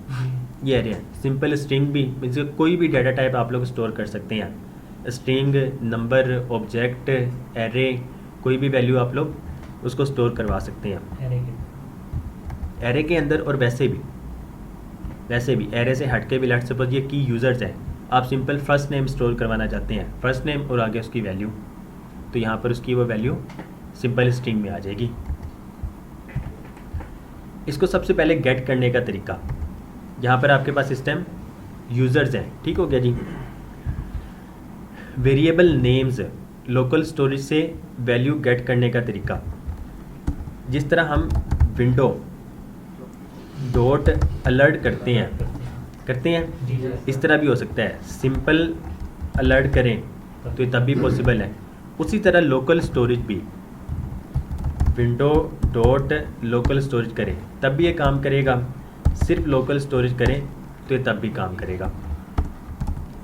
ये एरे है। सिंपल स्ट्रिंग भी, मीन्स कोई भी डाटा टाइप आप लोग स्टोर कर सकते हैं, स्ट्रिंग, नंबर, ऑब्जेक्ट, एरे, कोई भी वैल्यू आप लोग उसको स्टोर करवा सकते हैं एरे के अंदर। और वैसे भी एरे से हट के भी, लेट्स सपोज ये की यूज़र्स है, आप सिंपल फर्स्ट नेम स्टोर करवाना चाहते हैं, फर्स्ट नेम और आगे उसकी वैल्यू, तो यहाँ पर उसकी वो वैल्यू सिंपल स्ट्रिंग में आ जाएगी। इसको सबसे पहले गेट करने का तरीका, यहाँ पर आपके पास सिस्टम यूज़र्स हैं, ठीक हो गया जी। वेरिएबल नेम्स, लोकल स्टोरेज से वैल्यू गेट करने का तरीका, जिस तरह हम विंडो डॉट अलर्ट करते हैं इस तरह भी हो सकता है। सिंपल अलर्ट करें तो ये तब भी पॉसिबल है। उसी तरह लोकल स्टोरेज भी, विंडो डॉट लोकल स्टोरेज करें तब भी ये काम करेगा, सिर्फ लोकल स्टोरेज करें तो ये तब भी काम करेगा।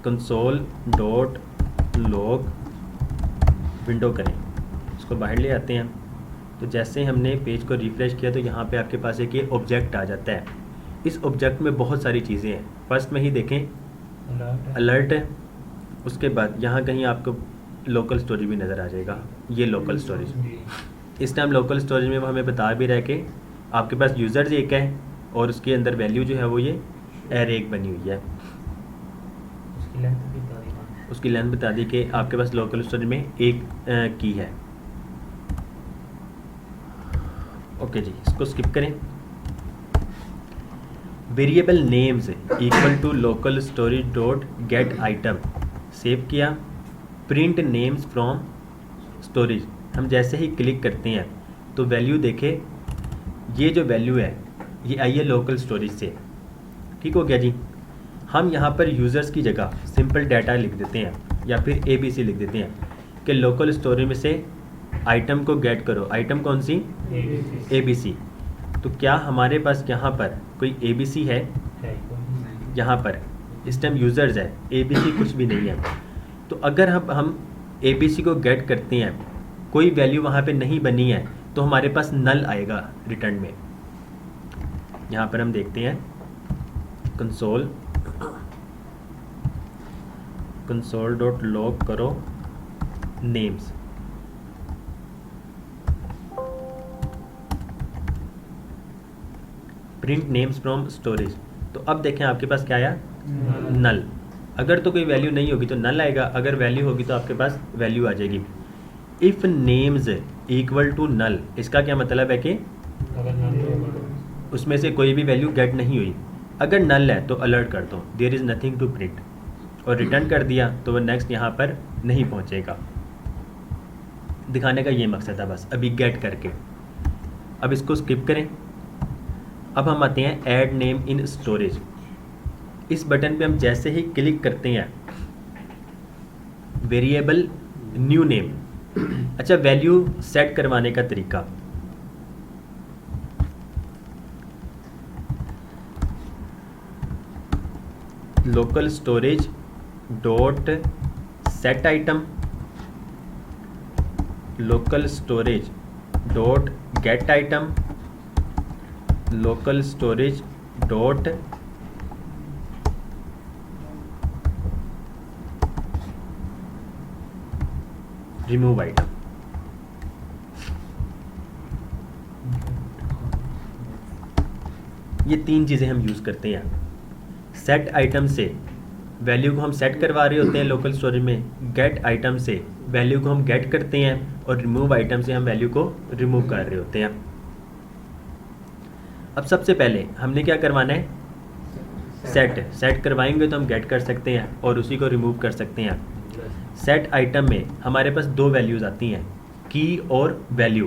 कंसोल डॉट लॉग विंडो करें, इसको बाहर ले आते हैं तो जैसे हमने पेज को रिफ्रेश किया तो यहाँ पे आपके पास एक ये ऑब्जेक्ट आ जाता है। इस ऑब्जेक्ट में बहुत सारी चीज़ें हैं। फर्स्ट में ही देखें अलर्ट है, उसके बाद यहाँ कहीं आपको लोकल स्टोरेज भी नज़र आ जाएगा, ये लोकल स्टोरेज। इस टाइम लोकल स्टोरेज में वो हमें बता भी रहा है कि आपके पास यूज़र्स एक है और उसके अंदर वैल्यू जो है वो ये एरे एक बनी हुई है। उसकी लेंथ भी बता दी। उसकी लेंथ बता दी कि आपके पास लोकल स्टोरेज में एक की है। ओके जी, इसको स्किप करें। Variable names equal to local storage dot get item, save किया। प्रिंट नेम्स फ्रॉम स्टोरेज, हम जैसे ही क्लिक करते हैं तो वैल्यू देखे, ये जो वैल्यू है ये आई है लोकल स्टोरेज से। ठीक हो गया जी। हम यहाँ पर यूज़र्स की जगह सिंपल डाटा लिख देते हैं या फिर ABC लिख देते हैं कि लोकल स्टोरेज में से आइटम को गेट करो। आइटम कौन सी? ABC। तो क्या हमारे पास यहाँ पर कोई ABC है? यहाँ पर इस टाइम यूज़र्स है, ABC कुछ भी नहीं है। तो अगर हम ABC को गेट करते हैं, कोई वैल्यू वहाँ पे नहीं बनी है, तो हमारे पास नल आएगा रिटर्न में। यहाँ पर हम देखते हैं कंसोल डॉट लॉग करो names, print names from storage. तो अब देखें आपके पास क्या आया? नल। अगर तो कोई वैल्यू नहीं होगी तो नल आएगा, अगर वैल्यू होगी तो आपके पास वैल्यू आ जाएगी। If names equal to null, इसका क्या मतलब है कि अगर नाम होगा उसमें से कोई भी वैल्यू गेट नहीं हुई। अगर नल है तो अलर्ट कर दो there is nothing to print, और रिटर्न कर दिया तो वो नेक्स्ट यहाँ पर नहीं पहुँचेगा। दिखाने का ये मकसद है बस, अभी गेट करके। अब इसको स्किप करें। अब हम आते हैं ऐड नेम इन स्टोरेज। इस बटन पे हम जैसे ही क्लिक करते हैं, वेरिएबल न्यू नेम। अच्छा, वैल्यू सेट करवाने का तरीका, local storage dot set item, local storage dot get item, local storage dot remove item. ये तीन चीज़ें हम यूज़ करते हैं। सेट आइटम से वैल्यू को हम सेट करवा रहे होते हैं लोकल स्टोरेज में, गेट आइटम से वैल्यू को हम गेट करते हैं, और रिमूव आइटम से हम वैल्यू को रिमूव कर रहे होते हैं। अब सबसे पहले हमने क्या करवाना है? सेट करवाएंगे तो हम गेट कर सकते हैं और उसी को रिमूव कर सकते हैं। सेट आइटम में हमारे पास दो वैल्यूज़ आती हैं, की और वैल्यू।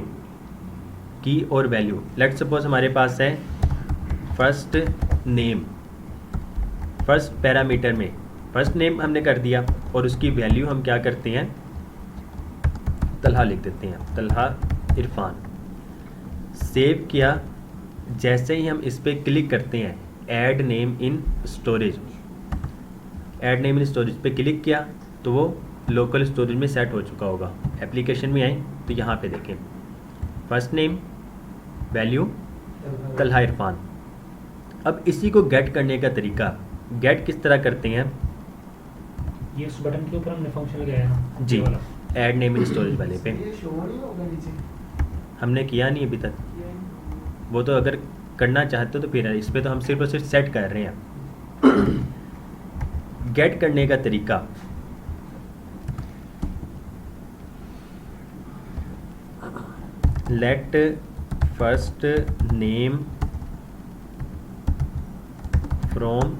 की और वैल्यू, लेट्स सपोज हमारे पास है फर्स्ट नेम। फर्स्ट पैरामीटर में फर्स्ट नेम हमने कर दिया और उसकी वैल्यू हम क्या करते हैं? तलहा लिख देते हैं, तलहा इरफान। सेव किया। जैसे ही हम इस पर क्लिक करते हैं, add name in storage, add name in storage पे क्लिक किया तो वो लोकल स्टोरेज में सेट हो चुका होगा। एप्लीकेशन में आए तो यहाँ पे देखें, first name, value Talha Irfan. अब इसी को गेट करने का तरीका, गेट किस तरह करते हैं? ये उस बटन के ऊपर हमने फंक्शन लगाया ना जी, ये वाला। ऐड नेम इन स्टोरेज वाले पे ये शो नहीं होगा नीचे? हमने किया नहीं अभी तक। वो तो अगर करना चाहते हो तो फिर इस पर तो हम सिर्फ और सिर्फ सेट कर रहे हैं। गेट करने का तरीका, let first name from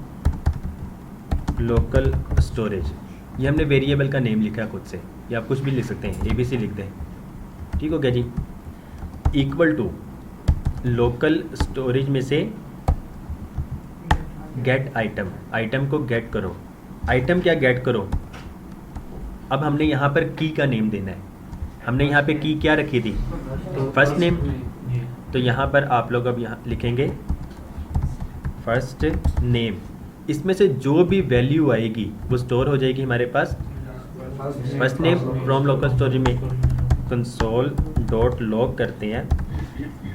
local storage. ये हमने वेरिएबल का नेम लिखा है खुद से, या आप कुछ भी लिख सकते हैं, ABC लिख दें। ठीक हो गया जी। इक्वल टू लोकल स्टोरेज में से गेट आइटम, आइटम को गेट करो। आइटम क्या गेट करो? अब हमने यहाँ पर की का नेम देना है। हमने यहाँ पे की क्या रखी थी? First name. जी तो यहाँ पर आप लोग अब यहाँ लिखेंगे फर्स्ट नेम। इसमें से जो भी वैल्यू आएगी वो स्टोर हो जाएगी हमारे पास first name from local storage में। कंसोल डॉट लॉग करते हैं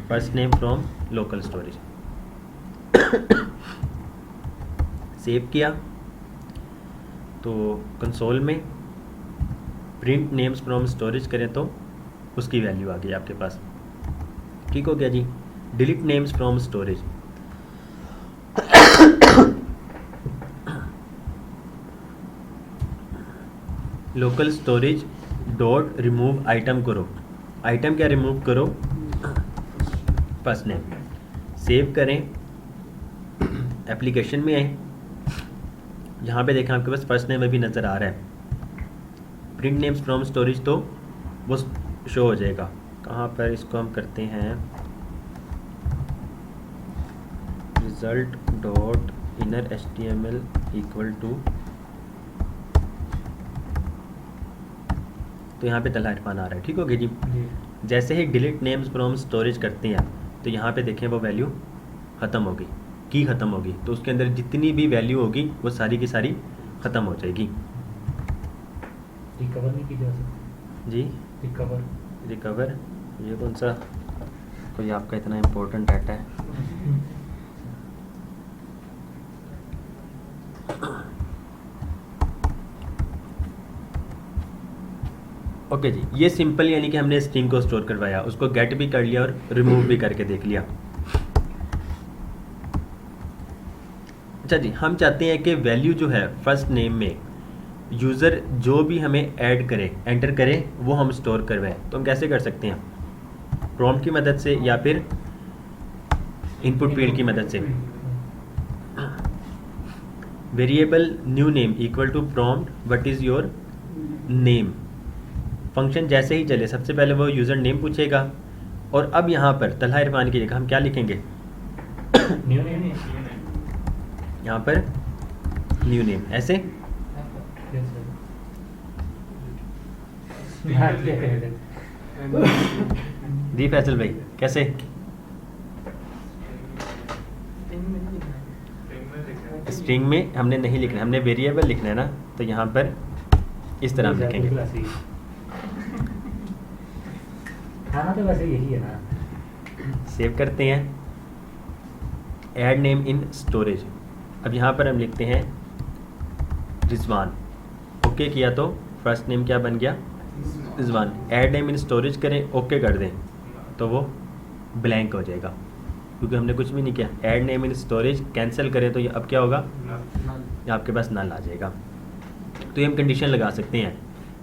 first name from local storage. Save किया तो कंसोल में प्रिंट नेम्स फ्रॉम स्टोरेज करें तो उसकी वैल्यू आ गई आपके पास। ठीक हो गया जी। Delete names from storage. Local storage dot remove item करो। आइटम क्या रिमूव करो? First name. सेव करें, एप्लीकेशन में आए, यहाँ पे देखें आपके पास फर्स्ट नेम अभी नज़र आ रहा है। प्रिंट नेम्स फ्रॉम स्टोरेज तो वो शो हो जाएगा। कहाँ पर इसको हम करते हैं, result dot inner HTML equal to, तो यहाँ पे तलहा इरफान आ रहा है। ठीक हो गया जी। जैसे ही डिलीट नेम्स फ्रॉम स्टोरेज करते हैं तो यहाँ पे देखें वो वैल्यू ख़त्म होगी, की ख़त्म होगी, तो उसके अंदर जितनी भी वैल्यू होगी वो सारी की सारी ख़त्म हो जाएगी। रिकवर नहीं की जा सकती जी रिकवर। ये कौन सा कोई आपका इतना इम्पोर्टेंट डाटा है? ओके जी, ये सिंपल यानी कि हमने स्ट्रिंग को स्टोर करवाया, उसको गेट भी कर लिया और रिमूव भी करके देख लिया। अच्छा जी, हम चाहते हैं कि वैल्यू जो है फर्स्ट नेम में यूज़र जो भी हमें ऐड करे, एंटर करे, वो हम स्टोर करवाएं। तो हम कैसे कर सकते हैं? प्रॉम्प्ट की मदद से या फिर इनपुट फील्ड की मदद से। Variable new name equal to prompt what is your name. Function जैसे ही चले सबसे पहले वो यूज़र नेम पूछेगा, और अब यहाँ पर तलहा इरफान की जगह हम क्या लिखेंगे? New name. यहाँ पर न्यू नेम ऐसे। जी फैसल भाई कैसे? स्ट्रिंग में हमने नहीं लिखना, हमने वेरिएबल लिखना है ना, तो यहाँ पर इस तरह हम लिखेंगे। हाँ तो वैसे यही है ना। सेव करते हैं, ऐड नेम इन स्टोरेज। अब यहाँ पर हम लिखते हैं रिजवान। ओके किया तो फर्स्ट नेम क्या बन गया? Rizwan. Add name in storage करें, ओके कर दें तो वो ब्लैंक हो जाएगा क्योंकि हमने कुछ भी नहीं किया। Add name in storage cancel करें तो ये अब क्या होगा? आपके पास नल आ जाएगा। तो ये हम कंडीशन लगा सकते हैं,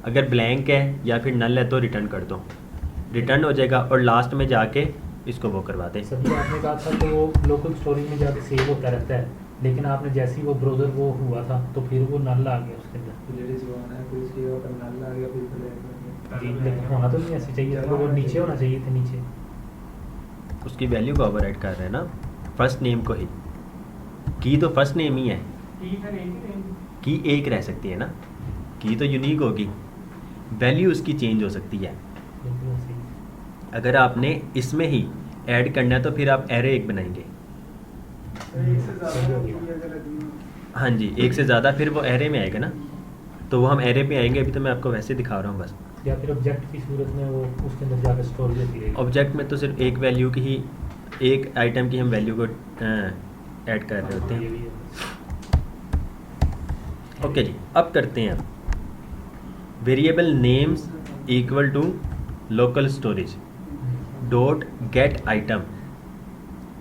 अगर ब्लैंक है या फिर नल है तो रिटर्न कर दो, रिटर्न हो जाएगा। और लास्ट में जाके इसको वो करवा दें। सभी आपने कहा था तो वो लोकल स्टोरेज में जाके सेव होता रहता है, लेकिन आपने जैसे ही वो ब्राउज़र वो हुआ था तो फिर वो नल आ गया उसके अंदर। जी, लेकिन होना तो नहीं ऐसे चाहिए था, वो नीचे होना चाहिए था, नीचे। उसकी वैल्यू को ओवरराइड कर रहे हैं ना, फर्स्ट नेम को ही। की तो फर्स्ट नेम ही है, की एक रह सकती है ना, की तो यूनिक होगी, वैल्यू उसकी चेंज हो सकती है। अगर आपने इसमें ही ऐड करना है तो फिर आप एरे एक बनाएंगे। हाँ जी, एक से ज़्यादा फिर वो एरे में आएगा ना, तो वो हम एरे पे आएंगे। अभी तो मैं आपको वैसे दिखा रहा हूँ बस। या फिर ऑब्जेक्ट की सूरत में वो उसके अंदर जाकर स्टोर होती रहेगी। ऑब्जेक्ट में तो सिर्फ एक वैल्यू की ही, एक आइटम की हम वैल्यू को ऐड कर रहे होते हैं। ओके जी, अब करते हैं variable names equal to local storage dot get item.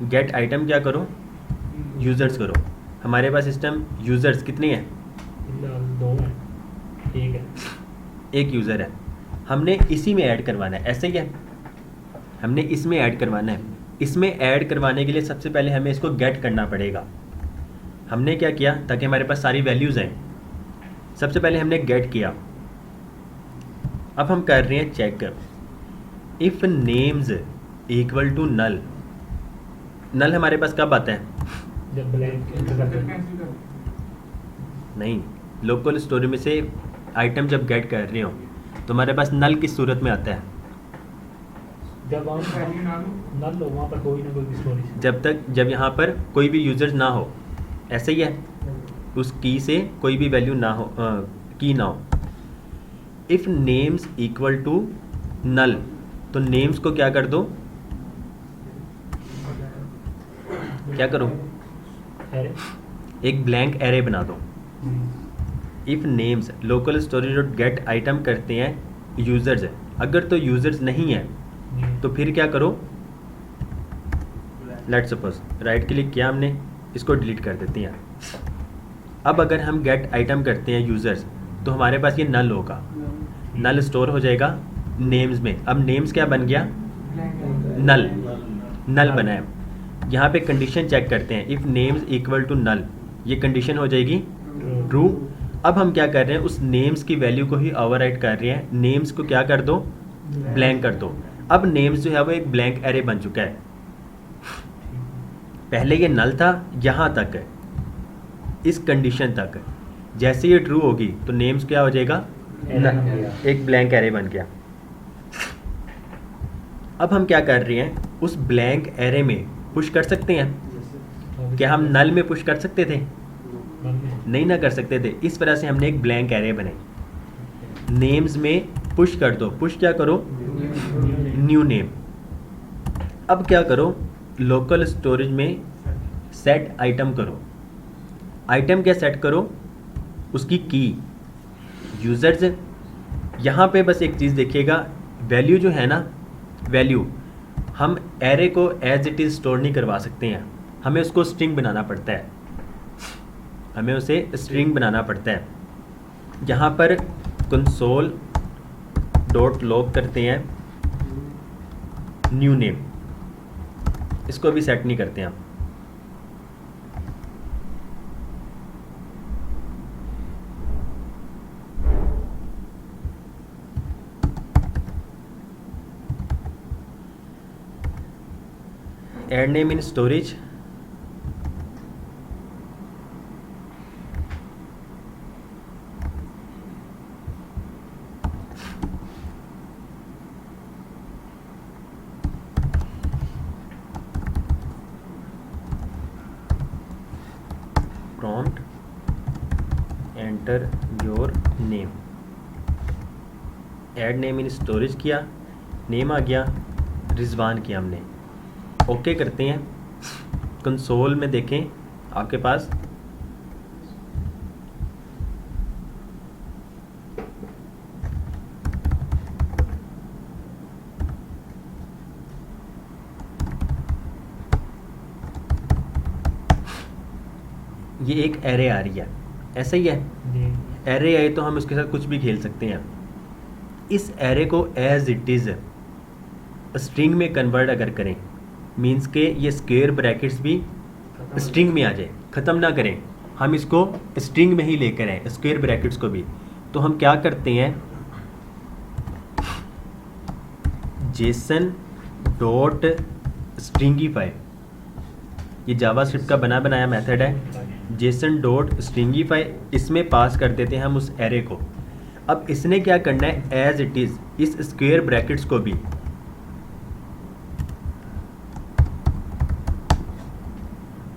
Get item क्या करो? यूज़र्स करो। हमारे पास सिस्टम यूज़र्स कितने हैं? दो हैं, एक है, एक यूज़र है, हमने इसी में ऐड करवाना है। ऐसे ही है, हमने इसमें ऐड करवाना है। इसमें ऐड करवाने के लिए सबसे पहले हमें इसको गेट करना पड़ेगा। हमने क्या किया ताकि हमारे पास सारी वैल्यूज़ आएँ, सबसे पहले हमने गेट किया। अब हम कर रहे हैं check, if names equal to null. Null हमारे पास कब आता है? जब ब्लैंक नहीं, लोकल स्टोरेज में से आइटम जब गेट कर रहे हो तो हमारे पास नल किस सूरत में आता है? जब हम नल लो वहाँ पर कोई ना कोई भी स्टोरेज, जब यहाँ पर कोई भी यूज़र ना हो। ऐसे ही है, उस की से कोई भी वैल्यू ना हो, की ना हो। If names equal to null, तो नेम्स को क्या कर दो? क्या करो? एरे। एक ब्लैंक एरे बना दो। If names local storage dot get item करते हैं यूज़र्स है, अगर तो यूज़र्स नहीं है तो फिर क्या करो? लेट सपोज राइट क्लिक किया हमने, इसको डिलीट कर देते हैं। अब अगर हम गेट आइटम करते हैं यूज़र्स, तो हमारे पास ये नल होगा, नल स्टोर हो जाएगा नेम्स में। अब नेम्स क्या बन गया, नल, नल बना है। यहाँ पे कंडीशन चेक करते हैं, if names equal to null, ये कंडीशन हो जाएगी ट्रू। अब हम क्या कर रहे हैं, उस नेम्स की वैल्यू को ही ओवरराइट कर रहे हैं, नेम्स को क्या कर दो, ब्लैंक कर दो। अब नेम्स जो है वो एक ब्लैंक एरे बन चुका है। पहले ये नल था यहाँ तक है, इस कंडीशन तक। जैसे ये ट्रू होगी तो नेम्स क्या हो जाएगा, एक ब्लैंक एरे बन गया। अब हम क्या कर रहे हैं, उस ब्लैंक एरे में पुश कर सकते हैं। क्या हम नल में पुश कर सकते थे, नहीं ना कर सकते थे। इस तरह से हमने एक ब्लैंक एरे बनाई। नेम्स में पुश कर दो, पुश क्या करो, न्यू नेम। अब क्या करो, लोकल स्टोरेज में सेट आइटम करो। आइटम क्या सेट करो, उसकी की यूजर्स। यहाँ पे बस एक चीज़ देखिएगा, वैल्यू जो है ना, वैल्यू हम एरे को एज इट इज़ स्टोर नहीं करवा सकते हैं, हमें उसको स्ट्रिंग बनाना पड़ता है, हमें उसे स्ट्रिंग बनाना पड़ता है। यहाँ पर कंसोल डॉट लॉग करते हैं न्यू नेम, इसको भी सेट नहीं करते हैं हम। Add name in storage, prompt enter your name। Add name in storage किया, नेम आ गया रिजवान किया हमने, ओके करते हैं। कंसोल में देखें आपके पास ये एक एरे आ रही है, ऐसा ही है। एरे आए तो हम उसके साथ कुछ भी खेल सकते हैं। इस एरे को एज इट इज़ स्ट्रिंग में कन्वर्ट अगर करें, मीन्स के ये स्क्वायर ब्रैकेट्स भी स्ट्रिंग में आ जाए, ख़त्म ना करें, हम इसको स्ट्रिंग में ही लेकर आए स्क्वायर ब्रैकेट्स को भी। तो हम क्या करते हैं, जेसन डॉट स्ट्रिंगीफाई, ये जावास्क्रिप्ट का बना बनाया मेथड है। जेसन डॉट स्ट्रिंगीफाई, इसमें पास कर देते हैं हम उस एरे को। अब इसने क्या करना है, एज इट इज़ इस स्क्वायर ब्रैकेट्स को भी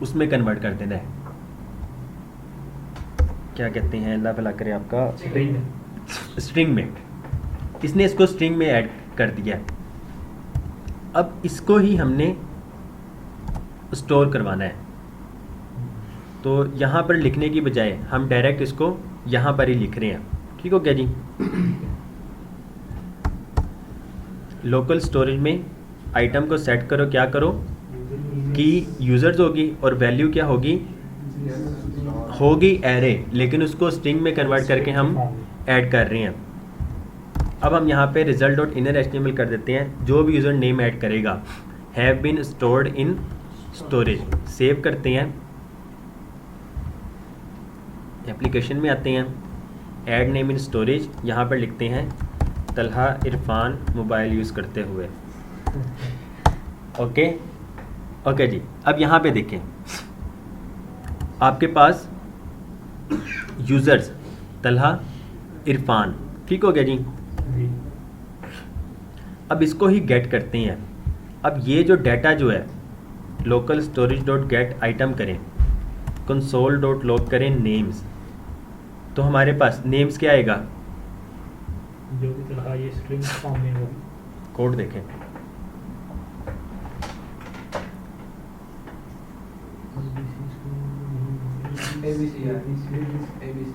उसमें कन्वर्ट कर देना है। क्या कहते हैं, अल्लाह भला करे आपका, स्ट्रिंग में। इसने इसको स्ट्रिंग में ऐड कर दिया। अब इसको ही हमने स्टोर करवाना है। तो यहाँ पर लिखने की बजाय हम डायरेक्ट इसको यहाँ पर ही लिख रहे हैं। ठीक हो गया जी। लोकल स्टोरेज में आइटम को सेट करो, क्या करो, की यूज़र्स होगी और वैल्यू क्या होगी, होगी एरे, लेकिन उसको स्ट्रिंग में कन्वर्ट करके हम ऐड कर रहे हैं। अब हम यहाँ पे रिजल्ट डॉट इनर एचटीएमएल कर देते हैं। जो भी यूज़र नेम ऐड करेगा, have been stored in storage, save करते हैं, एप्लीकेशन में आते हैं, ऐड नेम इन स्टोरेज, यहाँ पर लिखते हैं तलहा इरफान मोबाइल यूज़ करते हुए। ओके ओके जी। अब यहाँ पे देखें, आपके पास यूज़र्स तलहा इरफान, ठीक हो गया जी। अब इसको ही गेट करते हैं। अब ये जो डाटा जो है, local storage dot get item करें, कंसोल डॉट लॉग करें नेम्स, तो हमारे पास नेम्स क्या आएगा, जो भी तरह ये स्ट्रिंग फॉर्म में हो। कोड देखें, ABC है, ABC।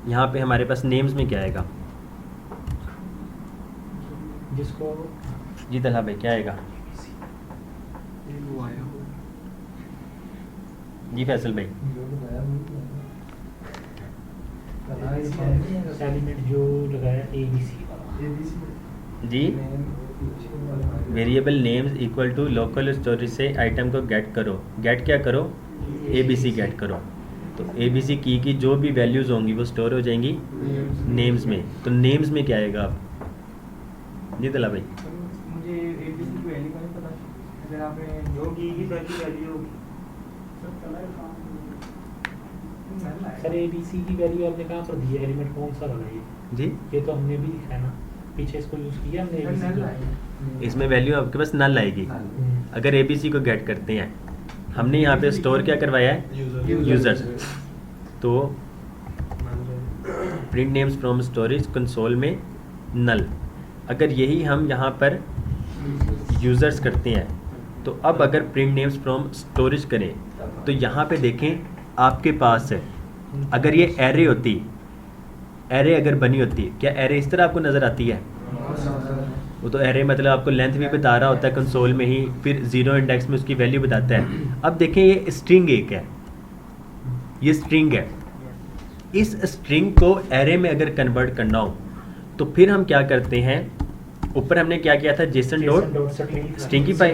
यहाँ पे हमारे पास नेम्स में क्या आएगा, जिसको जी तलहा भाई क्या आएगा, जी फैसल भाई। एलिमेंट जो लगाया ABC वाला, जी variable names equal to local storage से आइटम को गेट करो। गेट क्या करो? ABC गेट करो। तो ABC की जो भी वैल्यूज़ होंगी वो स्टोर हो जाएंगी नेम्स में। तो नेम्स में क्या आएगा आप? जी तला भाई। मुझे ABC की वैल्यू का नहीं पता। अगर आपने जो की पहली वैल्यू होगी सर ABC की वैल्यू आपने कहाँ पर दी है? एलिमेंट कौन सा वाला है जी ये तो हमने भी लिखा है ना, पीछे इसको यूज़ किया हमने ABC को। इसमें वैल्यू आपके पास नल आएगी अगर ABC को गेट करते हैं। हमने यहाँ पे स्टोर क्या करवाया है? यूज़र्स। तो print names from storage console में नल। अगर यही हम यहाँ पर यूज़र्स करते हैं तो अब अगर प्रिंट नेम्स फ्रॉम स्टोरेज करें तो यहाँ पे देखें आपके पास है, अगर ये एरे होती, एरे अगर बनी होती, क्या एरे इस तरह आपको नज़र आती है? वो तो एरे मतलब आपको लेंथ भी बता रहा होता है कंसोल में ही, फिर जीरो इंडेक्स में उसकी वैल्यू बताता है। अब देखें ये स्ट्रिंग एक है, ये स्ट्रिंग है। इस स्ट्रिंग को एरे में अगर कन्वर्ट करना हो तो फिर हम क्या करते हैं? ऊपर हमने क्या किया था? JSON dot stringify.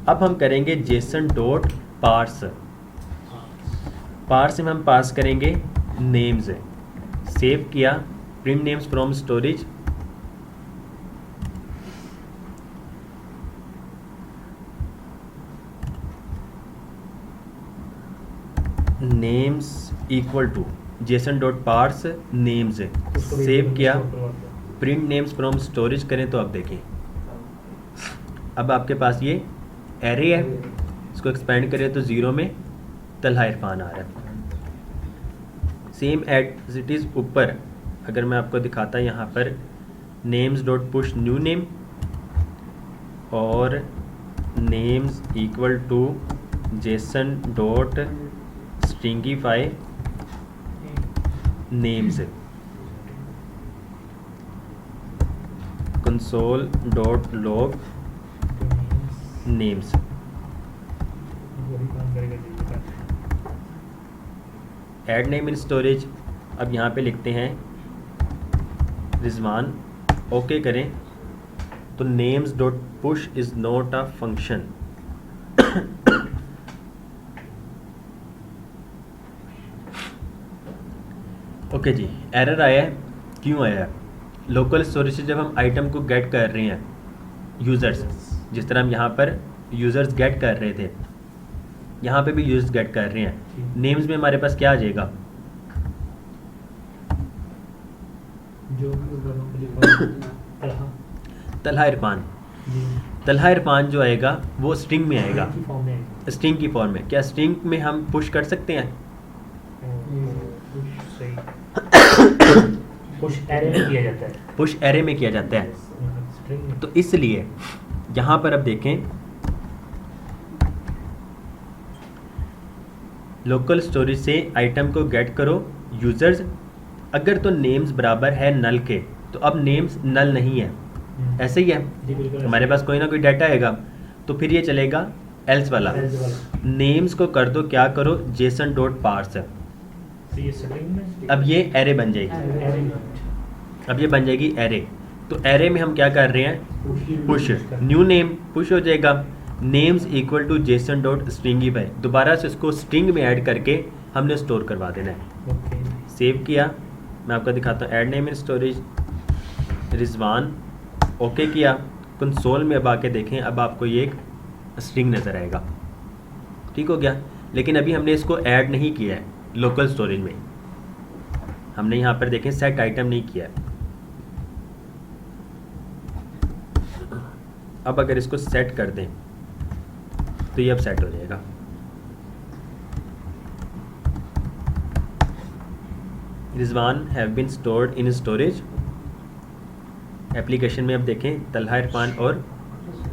अब हम करेंगे जेसन डॉट पार्स। पार्स में हम पास करेंगे नेम्स। सेव किया, print names from storage. Names equal to JSON dot parse names. Save किया, प्रिंट नेम्स फ्रॉम स्टोरेज करें तो अब देखें अब आपके पास ये एरे है। इसको एक्सपेंड करें तो ज़ीरो में तलहा इरफान आ रहा है। सेम एज इट इज़ ऊपर अगर मैं आपको दिखाता यहाँ पर names dot push new name और names equal to JSON dot stringify names, console dot log names. Add name in storage. अब यहाँ पे लिखते हैं रिजवान। ओके करें तो names dot push is not a function. Okay जी, एरर आया है। क्यों आया है? लोकल स्टोरेज से जब हम आइटम को गेट कर रहे हैं यूज़र्स, जिस तरह हम यहाँ पर यूज़र्स गेट कर रहे थे, यहाँ पे भी यूज़र्स गेट कर रहे हैं। नेम्स में हमारे पास क्या आ जाएगा? जो तलहा तलहा इरफान। तलहा इरफान जो आएगा वो स्ट्रिंग में आएगा, की फॉर्म में स्ट्रिंग की फॉर्म में। क्या स्ट्रिंग में हम पुश कर सकते हैं? पुश एरे में किया जाता है। पुश एरे में किया जाता है। स्ट्रिंग में तो इसलिए यहाँ पर अब देखें लोकल स्टोरेज से आइटम को गेट करो यूज़र्स। अगर तो नेम्स बराबर है नल के तो अब नेम्स नल नहीं है, ऐसे ही है। जी बिल्कुल हमारे पास कोई ना कोई डाटा आएगा तो फिर ये चलेगा एल्स वाला। एल्स वाला। नेम्स को कर दो क्या करो? JSON dot parse. तो ये स्ट्रिंग में अब ये एरे बन जाएगी, एरे अब ये बन जाएगी एरे। तो एरे में हम क्या कर रहे हैं? पुश न्यू नेम पुश हो जाएगा। Names equal to JSON dot stringify, दोबारा से इसको स्ट्रिंग में ऐड करके हमने स्टोर करवा देना है। ओके सेव किया, मैं आपको दिखाता हूँ। Add name in storage Rizwan. Okay किया, कंसोल में अब आके देखें, अब आपको ये एक स्ट्रिंग नज़र आएगा। ठीक हो गया। लेकिन अभी हमने इसको ऐड नहीं किया है लोकल स्टोरेज में, हमने यहाँ पर देखें सेट आइटम नहीं किया है। अब अगर इसको सेट कर दें तो ये अब सेट हो जाएगा। Rizwan have been stored in storage. Application में अब देखें तलहा इरफान और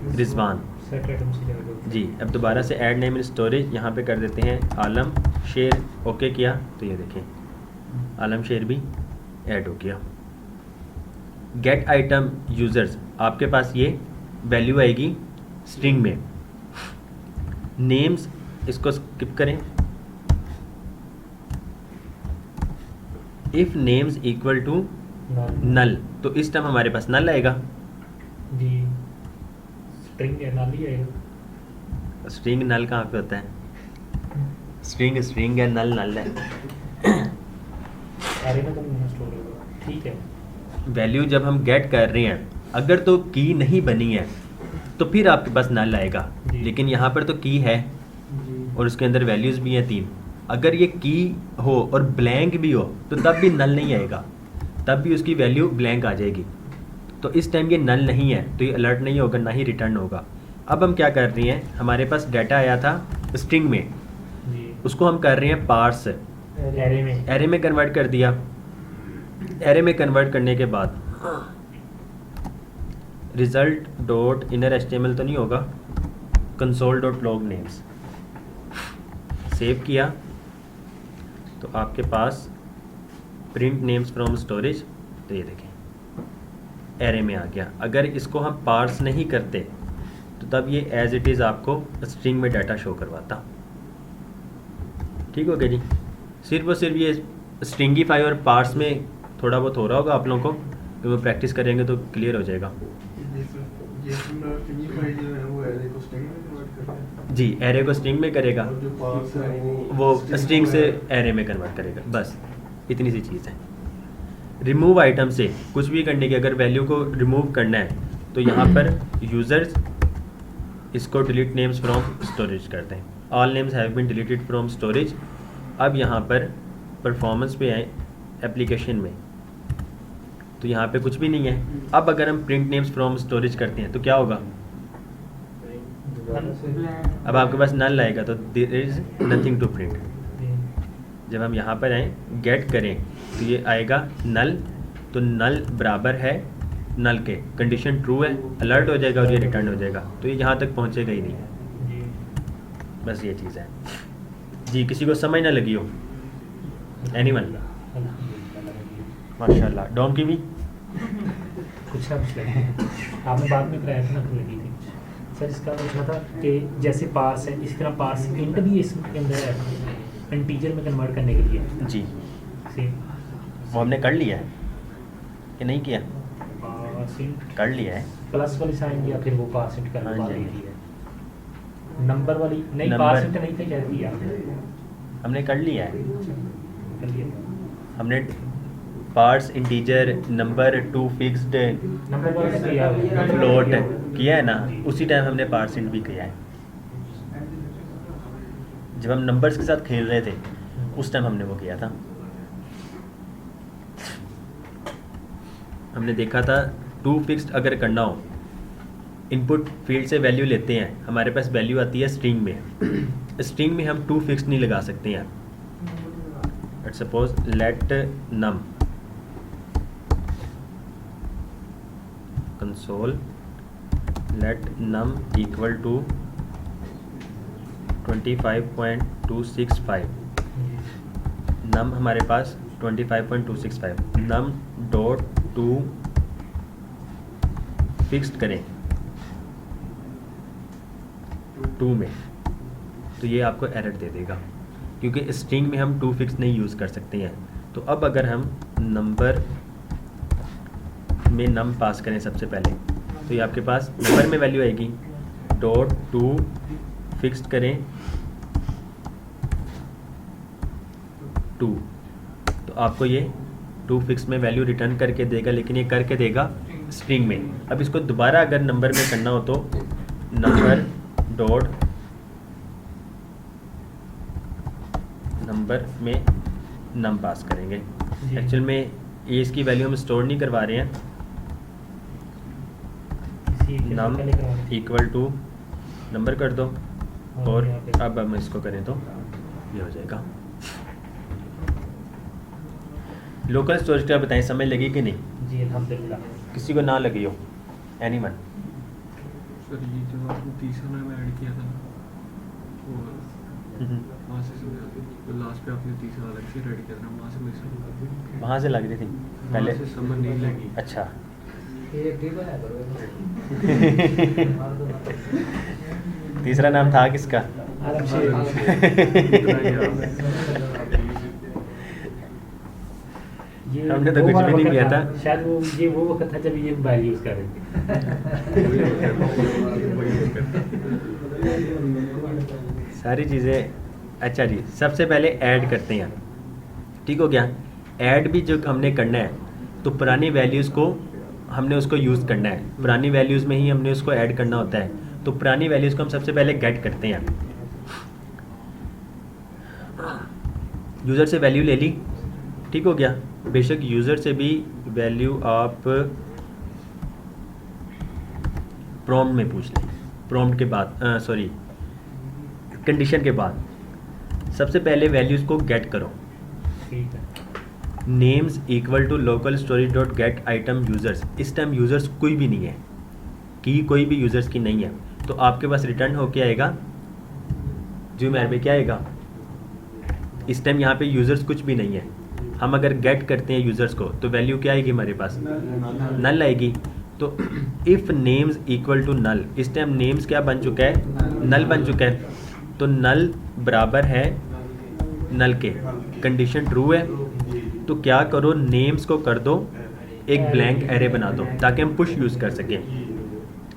रिजवान। सेट आइटम से जगह जी, अब दोबारा से ऐड नेम इन स्टोरेज यहाँ पे कर देते हैं आलम शेर। ओके किया तो ये देखें आलम शेर भी ऐड हो गया। गेट आइटम यूज़र्स, आपके पास ये वैल्यू आएगी स्ट्रिंग में। नेम्स इसको स्किप करें, if names equal to null null, तो इस टाइम हमारे पास नल आएगा। जी स्ट्रिंग है नल ही आएगा। स्ट्रिंग नल कहाँ पे होता है? स्ट्रिंग स्ट्रिंग है, नल नल है। एरे में तो नहीं स्टोर होगा, ठीक है। वैल्यू जब हम गेट कर रहे हैं, अगर तो की नहीं बनी है तो फिर आपके पास नल आएगा, जी। लेकिन यहाँ पर तो की है और उसके अंदर वैल्यूज़ भी हैं 3। अगर ये की हो और ब्लैंक भी हो तो तब भी नल नहीं आएगा, तब भी उसकी वैल्यू ब्लैंक आ जाएगी। तो इस टाइम ये नल नहीं है तो ये अलर्ट नहीं होगा, ना ही रिटर्न होगा। अब हम क्या कर रहे हैं, हमारे पास डाटा आया था स्ट्रिंग में, जी उसको हम कर रहे हैं पार्स, एरे में एरे में कन्वर्ट कर दिया। एरे में कन्वर्ट करने के बाद रिजल्ट डॉट इनर एचटीएमएल तो नहीं होगा, console dot log names save किया तो आपके पास प्रिंट नेम्स फ्रॉम स्टोरेज, तो ये देखें एरे में आ गया। अगर इसको हम पार्स नहीं करते तो तब ये एज इट इज़ आपको स्ट्रिंग में डाटा शो करवाता। ठीक हो गया जी। सिर्फ और सिर्फ ये स्ट्रिंगीफाई और पार्स में थोड़ा बहुत हो रहा होगा आप लोगों को, तो वो प्रैक्टिस करेंगे तो क्लियर हो जाएगा। ये सिंपलीफाई जो है वो एरे को स्ट्रिंग में कन्वर्ट करता है, जी, एरे को स्ट्रिंग में करेगा, और जो पार्स है वो स्ट्रिंग से एरे में कन्वर्ट करेगा, बस इतनी सी चीज़ है। रिमूव आइटम से कुछ भी करने की, अगर वैल्यू को रिमूव करना है तो यहाँ पर यूज़र्स इसको डिलीट नेम्स फ्रॉम स्टोरेज करते हैं। All names have been deleted from storage. अब यहाँ पर परफॉर्मेंस पे आए एप्लीकेशन में, तो यहाँ पे कुछ भी नहीं है। अब अगर हम प्रिंट नेम्स फ्रॉम स्टोरेज करते हैं तो क्या होगा, अब आपके पास नल आएगा तो there is nothing to print. जब हम यहाँ पर आए गेट करें तो ये आएगा नल, तो नल बराबर है नल के, कंडीशन ट्रू है, अलर्ट हो जाएगा और ये रिटर्न हो जाएगा, तो ये यहाँ तक पहुँचेगा ही नहीं। जी बस ये चीज़ है जी। किसी को समझ ना लगी हो? एनीवन? माशाल्लाह। डॉम की भी कुछ ना कुछ लगी आपने बाद में कराया था ना, तो लगी थी सर। इसका पूछना था कि जैसे पार्स है इसी तरह पार्स इंट भी इसके अंदर है, इंटीजर में कन्वर्ट करने के लिए जी, सेम वो हमने कर लिया है कि नहीं किया? पार्स इंट कर लिया है। प्लस वाली साइन या फिर वो पार्स इंट करने हाँ वाली जी। थी है नंबर वाली नहीं, नंबर- पार्स इंट नहीं थे कह दिया हमने कर लिया है। कर लिया हमने parts integer number two fixed number वाला तो किया फ्लोट किया है ना, उसी टाइम हमने पार्ट्स इंट भी किया है। जब हम नंबर्स के साथ खेल रहे थे उस टाइम हमने वो किया था। हमने देखा था टू फिक्स्ड अगर करना हो, इनपुट फील्ड से वैल्यू लेते हैं, हमारे पास वैल्यू आती है स्ट्रिंग में। स्ट्रिंग में हम टू फिक्स्ड नहीं लगा सकते हैं। Let's suppose let num console let num equal to 25.265। Num हमारे पास 25.265, नम डॉट टू फिक्स्ड करें 2 में, तो ये आपको एरर दे देगा क्योंकि स्ट्रिंग में हम टू फिक्स नहीं यूज़ कर सकते हैं। तो अब अगर हम नंबर में नम पास करें सबसे पहले, तो ये आपके पास नंबर में वैल्यू आएगी, डॉट टू फिक्स्ड करें 2, तो आपको ये टू फिक्स में वैल्यू रिटर्न करके देगा, लेकिन ये करके देगा स्ट्रिंग में। अब इसको दोबारा अगर नंबर में करना हो तो नंबर डॉट नंबर में नम पास करेंगे। एक्चुअल में ये इसकी वैल्यू हम स्टोर नहीं करवा रहे हैं, नम इक्वल टू नंबर कर दो और अब हम इसको करें तो ये हो जाएगा। लोकल स्टोरेज का बताएं, समझ लगी कि नहीं? जी अल्हम्दुलिल्लाह। किसी को ना लगी हो? एनीवन? सर ये जो आपने तीसरा नाम ऐड किया था वो वहाँ से समझा तो लास्ट पे आपने तीसरा अलग से ऐड किया था, वहाँ से कोई समझ वहाँ से लग रही थी पहले। से समझ नहीं लगी। अच्छा तीसरा नाम था किसका? आलम शेर। ये हमने तो वो कुछ वाला भी नहीं वक्त किया था। शायद वो वक्त था जब ये मोबाइल यूज़ कर रहे थे। सारी चीज़ें। अच्छा जी, सबसे पहले ऐड करते हैं, ठीक हो गया। ऐड भी जो हमने करना है तो पुरानी वैल्यूज़ को हमने उसको यूज़ करना है, पुरानी वैल्यूज़ में ही हमने उसको ऐड करना होता है। तो पुरानी वैल्यूज़ को हम सबसे पहले गेट करते हैं। यूज़र से वैल्यू ले ली, ठीक हो गया। बेशक यूज़र से भी वैल्यू आप प्रॉम्प्ट में पूछ लें, प्रॉम्प्ट के बाद सॉरी कंडीशन के बाद सबसे पहले वैल्यूज़ को गेट करो। ठीक है। Names equal to local storage dot get item users. इस टाइम यूज़र्स कोई भी नहीं है, की कोई भी यूज़र्स की नहीं है, तो आपके पास रिटर्न होके आएगा जो मेरे पे क्या आएगा। इस टाइम यहाँ पे यूज़र्स कुछ भी नहीं है। हम अगर गेट करते हैं यूज़र्स को तो वैल्यू क्या आएगी हमारे पास, नल आएगी। तो if names equal to null, इस टाइम नेम्स क्या बन चुका है, नल बन चुका है। तो नल बराबर है नल के, कंडीशन ट्रू है। तो क्या करो, नेम्स को कर दो एक ब्लैंक एरे बना दो ताकि हम पुश यूज़ कर सकें।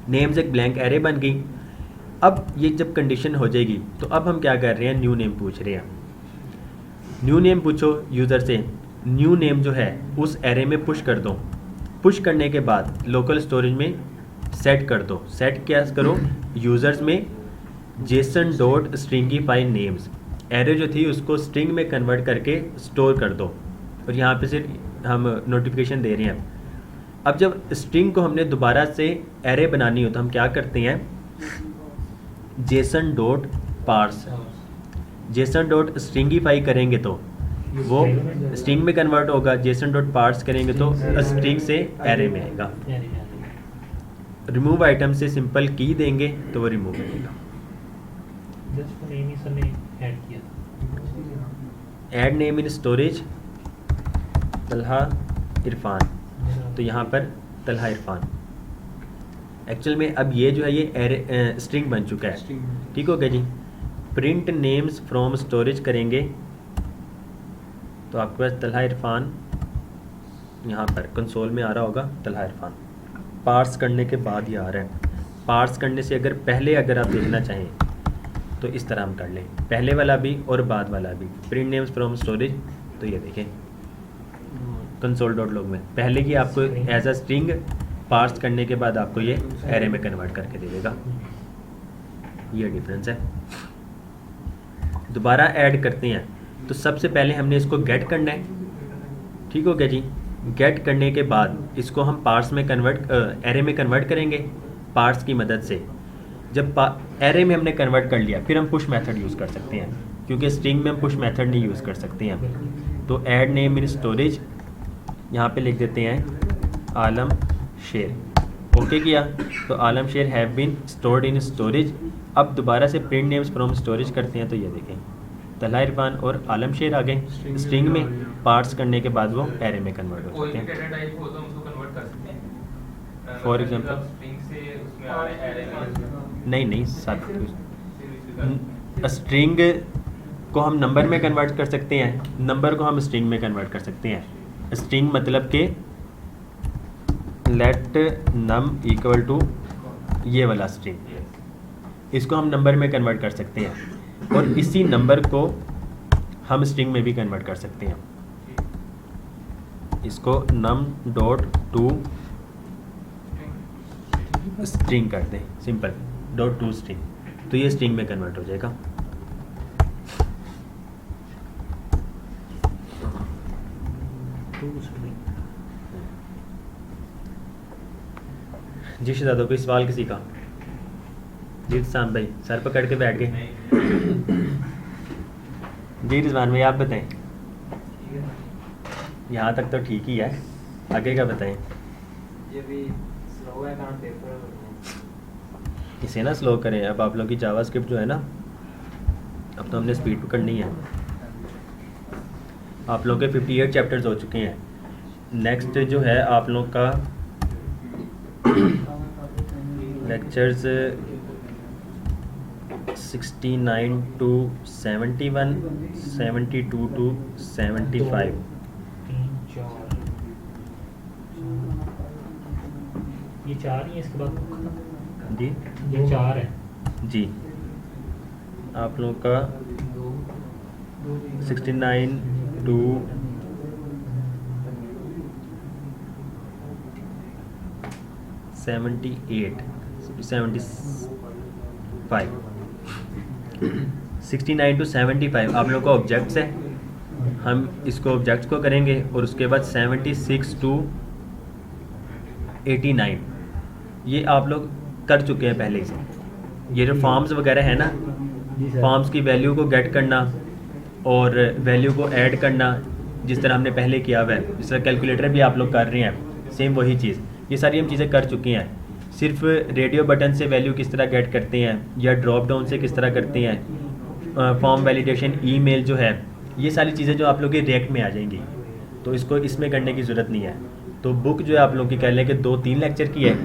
नेम्स एक ब्लैंक एरे बन गई। अब ये जब कंडीशन हो जाएगी तो अब हम क्या कर रहे हैं, न्यू नेम पूछ रहे हैं। न्यू नेम पूछो यूज़र से, न्यू नेम जो है उस एरे में पुश कर दो। पुश करने के बाद लोकल स्टोरेज में सेट कर दो। सेट क्या करो, यूज़र्स में Jason dot stringify names, array जो थी उसको स्ट्रिंग में कन्वर्ट करके स्टोर कर दो। और यहाँ पे सिर्फ हम नोटिफिकेशन दे रहे हैं। अब जब स्ट्रिंग को हमने दोबारा से एरे बनानी हो तो हम क्या करते हैं, JSON dot parse, JSON dot stringify करेंगे तो वो स्ट्रिंग में कन्वर्ट होगा, जेसन डॉट पार्स करेंगे तो स्ट्रिंग से एरे में आएगा। रिमूव आइटम से सिंपल की देंगे तो वो रिमूव करेगा। जस्ट नेम ही सर ने ऐड किया। Add name in storage Talha Irfan, तो यहाँ पर तलहा इरफान। एक्चुअल में अब ये जो है ये एरे स्ट्रिंग बन चुका है, ठीक हो गया जी। प्रिंट नेम्स फ्रॉम स्टोरेज करेंगे तो आपके पास तलहा इरफान यहाँ पर कंसोल में आ रहा होगा, तलहा इरफान। पार्स करने के बाद ये आ रहा है। पार्स करने से अगर पहले अगर आप देखना चाहें तो इस तरह हम कर लें, पहले वाला भी और बाद वाला भी। प्रिंट नेम्स फ्रॉम स्टोरेज, तो ये देखें कंसोल डॉट लॉग में पहले की आपको एज अ स्ट्रिंग, पार्स करने के बाद आपको ये एरे में कन्वर्ट करके दे देगा। ये डिफरेंस है। दोबारा ऐड करते हैं तो सबसे पहले हमने इसको गेट करना है, ठीक हो गया जी। गेट करने के बाद इसको हम पार्स में कन्वर्ट एरे में कन्वर्ट करेंगे पार्स की मदद से। जब एरे में हमने कन्वर्ट कर लिया फिर हम पुश मेथड यूज़ कर सकते हैं, क्योंकि स्ट्रिंग में हम पुश मेथड नहीं यूज़ कर सकते हैं। तो ऐड नेम इन स्टोरेज यहाँ पे लिख देते हैं आलम शेर, ओके किया तो Alam Sher have been stored in storage. अब दोबारा से प्रिंट नेम्स फ्रॉम स्टोरेज करते हैं तो ये देखें तलहा इरफान और आलम शेर आ गए स्ट्रिंग में। पार्स करने के बाद वो एरे में कन्वर्ट हो सकते हैं। कोई भी डेटा टाइप हो तो हम उसको कन्वर्ट कर सकते हैं। फॉर एग्जांपल स्ट्रिंग से उसमें आ रहे एरे में नहीं सब स्ट्रिंग को हम नंबर में कन्वर्ट कर सकते हैं, नंबर को हम स्ट्रिंग में कन्वर्ट कर सकते हैं। स्ट्रिंग मतलब कि लेट नम इक्वल टू ये वाला स्ट्रिंग, इसको हम नंबर में कन्वर्ट कर सकते हैं और इसी नंबर को हम स्ट्रिंग में भी कन्वर्ट कर सकते हैं। इसको नम डॉट टू स्ट्रिंग कर दें, सिंपल डॉट टू स्ट्रिंग, तो ये स्ट्रिंग में कन्वर्ट हो जाएगा। जी शहजादों, कोई सवाल किसी का? जी रिजवान भाई सर पकड़ के बैठ गए। जी रिजवान भाई आप बताएं। यहाँ तक तो ठीक ही है, आगे का बताएं। ये भी स्लो है काम पेपर। इसे ना स्लो करें। अब आप लोग की जावास्क्रिप्ट जो है ना, अब तो हमने स्पीड पकड़नी है। आप लोग के 58 चैप्टर्स हो चुके हैं। नेक्स्ट जो है आप लोग का लेक्चर्स 69 टू 71, 72 टू 75। 3 4 ये 4 ही है, इसके बाद खत्म। जी ये 4 है। जी आप लोगों का 69 to 78 75 69 to 75 आप लोगों का ऑब्जेक्ट्स है। हम इसको ऑब्जेक्ट्स को करेंगे और उसके बाद 76 to 89 ये आप लोग कर चुके हैं पहले से। ये जो फॉर्म्स वगैरह है ना, जी सर। फॉर्म्स की वैल्यू को गेट करना और वैल्यू को ऐड करना जिस तरह हमने पहले किया हुआ है, जिस तरह कैलकुलेटर भी आप लोग कर रहे हैं, सेम वही चीज़, ये सारी हम चीज़ें कर चुकी हैं। सिर्फ रेडियो बटन से वैल्यू किस तरह गेट करते हैं या ड्रॉप डाउन से किस तरह करते हैं, फॉर्म वैलिडेशन, ईमेल जो है, ये सारी चीज़ें जो आप लोग की रिएक्ट में आ जाएंगी, तो इसको इसमें करने की ज़रूरत नहीं है। तो बुक जो है आप लोग की कह लें कि 2-3 लेक्चर की है,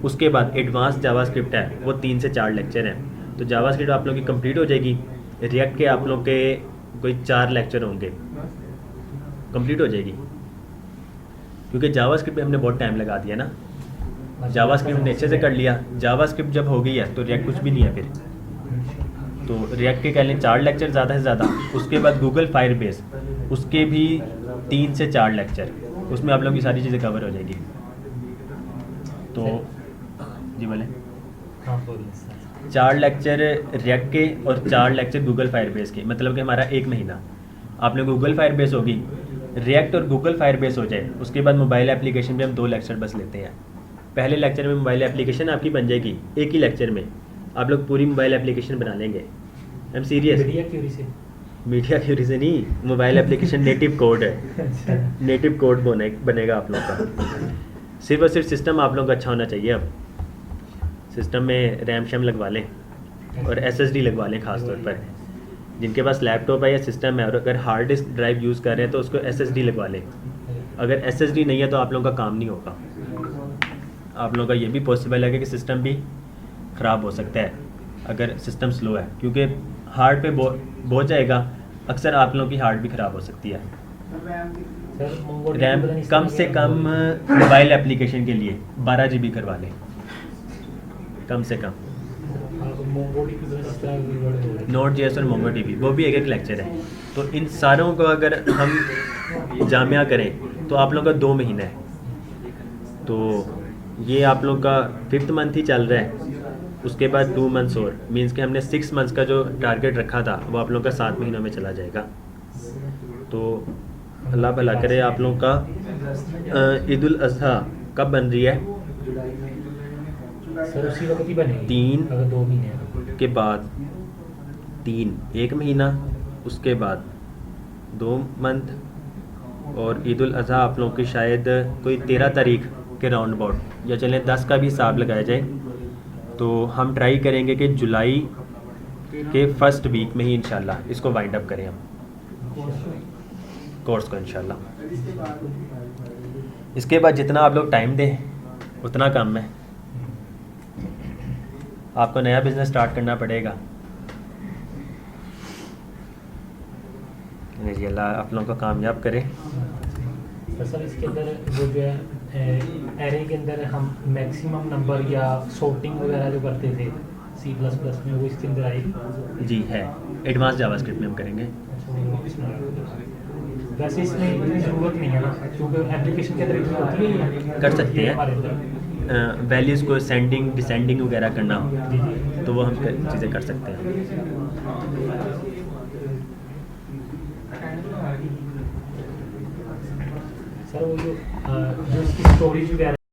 उसके बाद एडवांस जावास्क्रिप्ट है वो 3 से 4 लेक्चर हैं। तो जावास्क्रिप्ट आप लोग की कंप्लीट हो जाएगी। रिएक्ट के आप लोग के कोई 4 लेक्चर होंगे, कंप्लीट हो जाएगी, क्योंकि जावास्क्रिप्ट में हमने बहुत टाइम लगा दिया ना। जावास्क्रिप्ट हमने अच्छे से कर लिया, जावास्क्रिप्ट जब हो गई है तो रिएक्ट कुछ भी नहीं है फिर। तो रिएक्ट के कह लें 4 लेक्चर ज़्यादा से ज़्यादा। उसके बाद गूगल फायरबेस, उसके भी 3 से 4 लेक्चर, उसमें आप लोग की सारी चीज़ें कवर हो जाएगी। तो जी बोलें। हाँ बोलिए सर। 4 लेक्चर रिएक्ट के और 4 लेक्चर गूगल फायरबेस के, मतलब कि हमारा 1 महीना। आपने गूगल फायरबेस होगी, रिएक्ट और गूगल फायरबेस हो जाए, उसके बाद मोबाइल एप्लीकेशन पे हम 2 लेक्चर बस लेते हैं। पहले लेक्चर में मोबाइल एप्लीकेशन आपकी बन जाएगी, एक ही लेक्चर में आप लोग पूरी मोबाइल एप्लीकेशन बना लेंगे। I am serious. Media query से। मीडिया क्यूरी से नहीं, मोबाइल एप्लीकेशन नेटिव कोड है, अच्छा। नेटिव कोड बनेगा आप लोग का। सिर्फ और सिर्फ सिस्टम आप लोग का अच्छा होना चाहिए। अब सिस्टम में रैम शैम लगवा लें और एसएसडी लगवा लें, ख़ास तौर पर जिनके पास लैपटॉप है या सिस्टम है और अगर हार्ड डिस्क ड्राइव यूज़ कर रहे हैं तो उसको एसएसडी लगवा लें। अगर एसएसडी नहीं है तो आप लोगों का काम नहीं होगा। आप लोगों का ये भी पॉसिबल है कि सिस्टम भी ख़राब हो सकता है अगर सिस्टम स्लो है, क्योंकि हार्ड पे बोझ जाएगा, अक्सर आप लोगों की हार्ड भी ख़राब हो सकती है। सर मंगोडीबी रैम पता नहीं कम इसका से क्या कम मोबाइल एप्लीकेशन के लिए 12 GB करवा लें, कम से कम। आप मंगोडीबी पता नहीं इस तरह की वर्ड हो रहे हैं। नोट जेएस और मोंगोडीबी, वो भी एक लेक्चर है। तो इन सारों को अगर हम जामिया करें तो आप लोग का 2 महीना है। तो ये आप लोग का 5th मंथ ही चल रहा है, उसके बाद 2 मंथ्स और, मीन्स कि हमने 6 मंथ्स का जो टारगेट रखा था वो आप लोग का 7 महीनों में चला जाएगा। तो अल्लाह भला करे। आप लोग का ईद उल अज़हा कब बन रही है? सर उसी वक्त ही बनेगी 3 अगर 2 महीने हैं। के बाद 3 1 महीना, उसके बाद 2 मंथ और ईद उल अज़हा आप लोगों की शायद कोई 13 तारीख के राउंड अबाउट, या चलें 10 का भी हिसाब लगाया जाए, तो हम ट्राई करेंगे कि जुलाई के फर्स्ट वीक में ही इंशाल्लाह इसको वाइंड अप करें हम कोर्स को इंशाल्लाह। इसके बाद जितना आप लोग टाइम दें उतना कम है। आपको नया बिज़नेस स्टार्ट करना पड़ेगा। जी अल्लाह आप लोगों को कामयाब करे। सर इसके अंदर वो जो है एरे के अंदर हम मैक्सिमम नंबर या सॉर्टिंग वगैरह जो करते थे C++ में, वो इसके अंदर आएगी? जी है, एडवांस जावास्क्रिप्ट में हम करेंगे। वैसे इसमें इतनी ज़रूरत नहीं है ना, क्योंकि एप्लीकेशन के अंदर इतनी होती है ये कर सकते हैं। हमारे अंदर वैल्यूज़ को सेंडिंग डिसेंडिंग वगैरह करना हो जी जी। तो वो हम चीज़ें कर सकते हैं। सर वो जो इसकी स्टोरेज वगैरह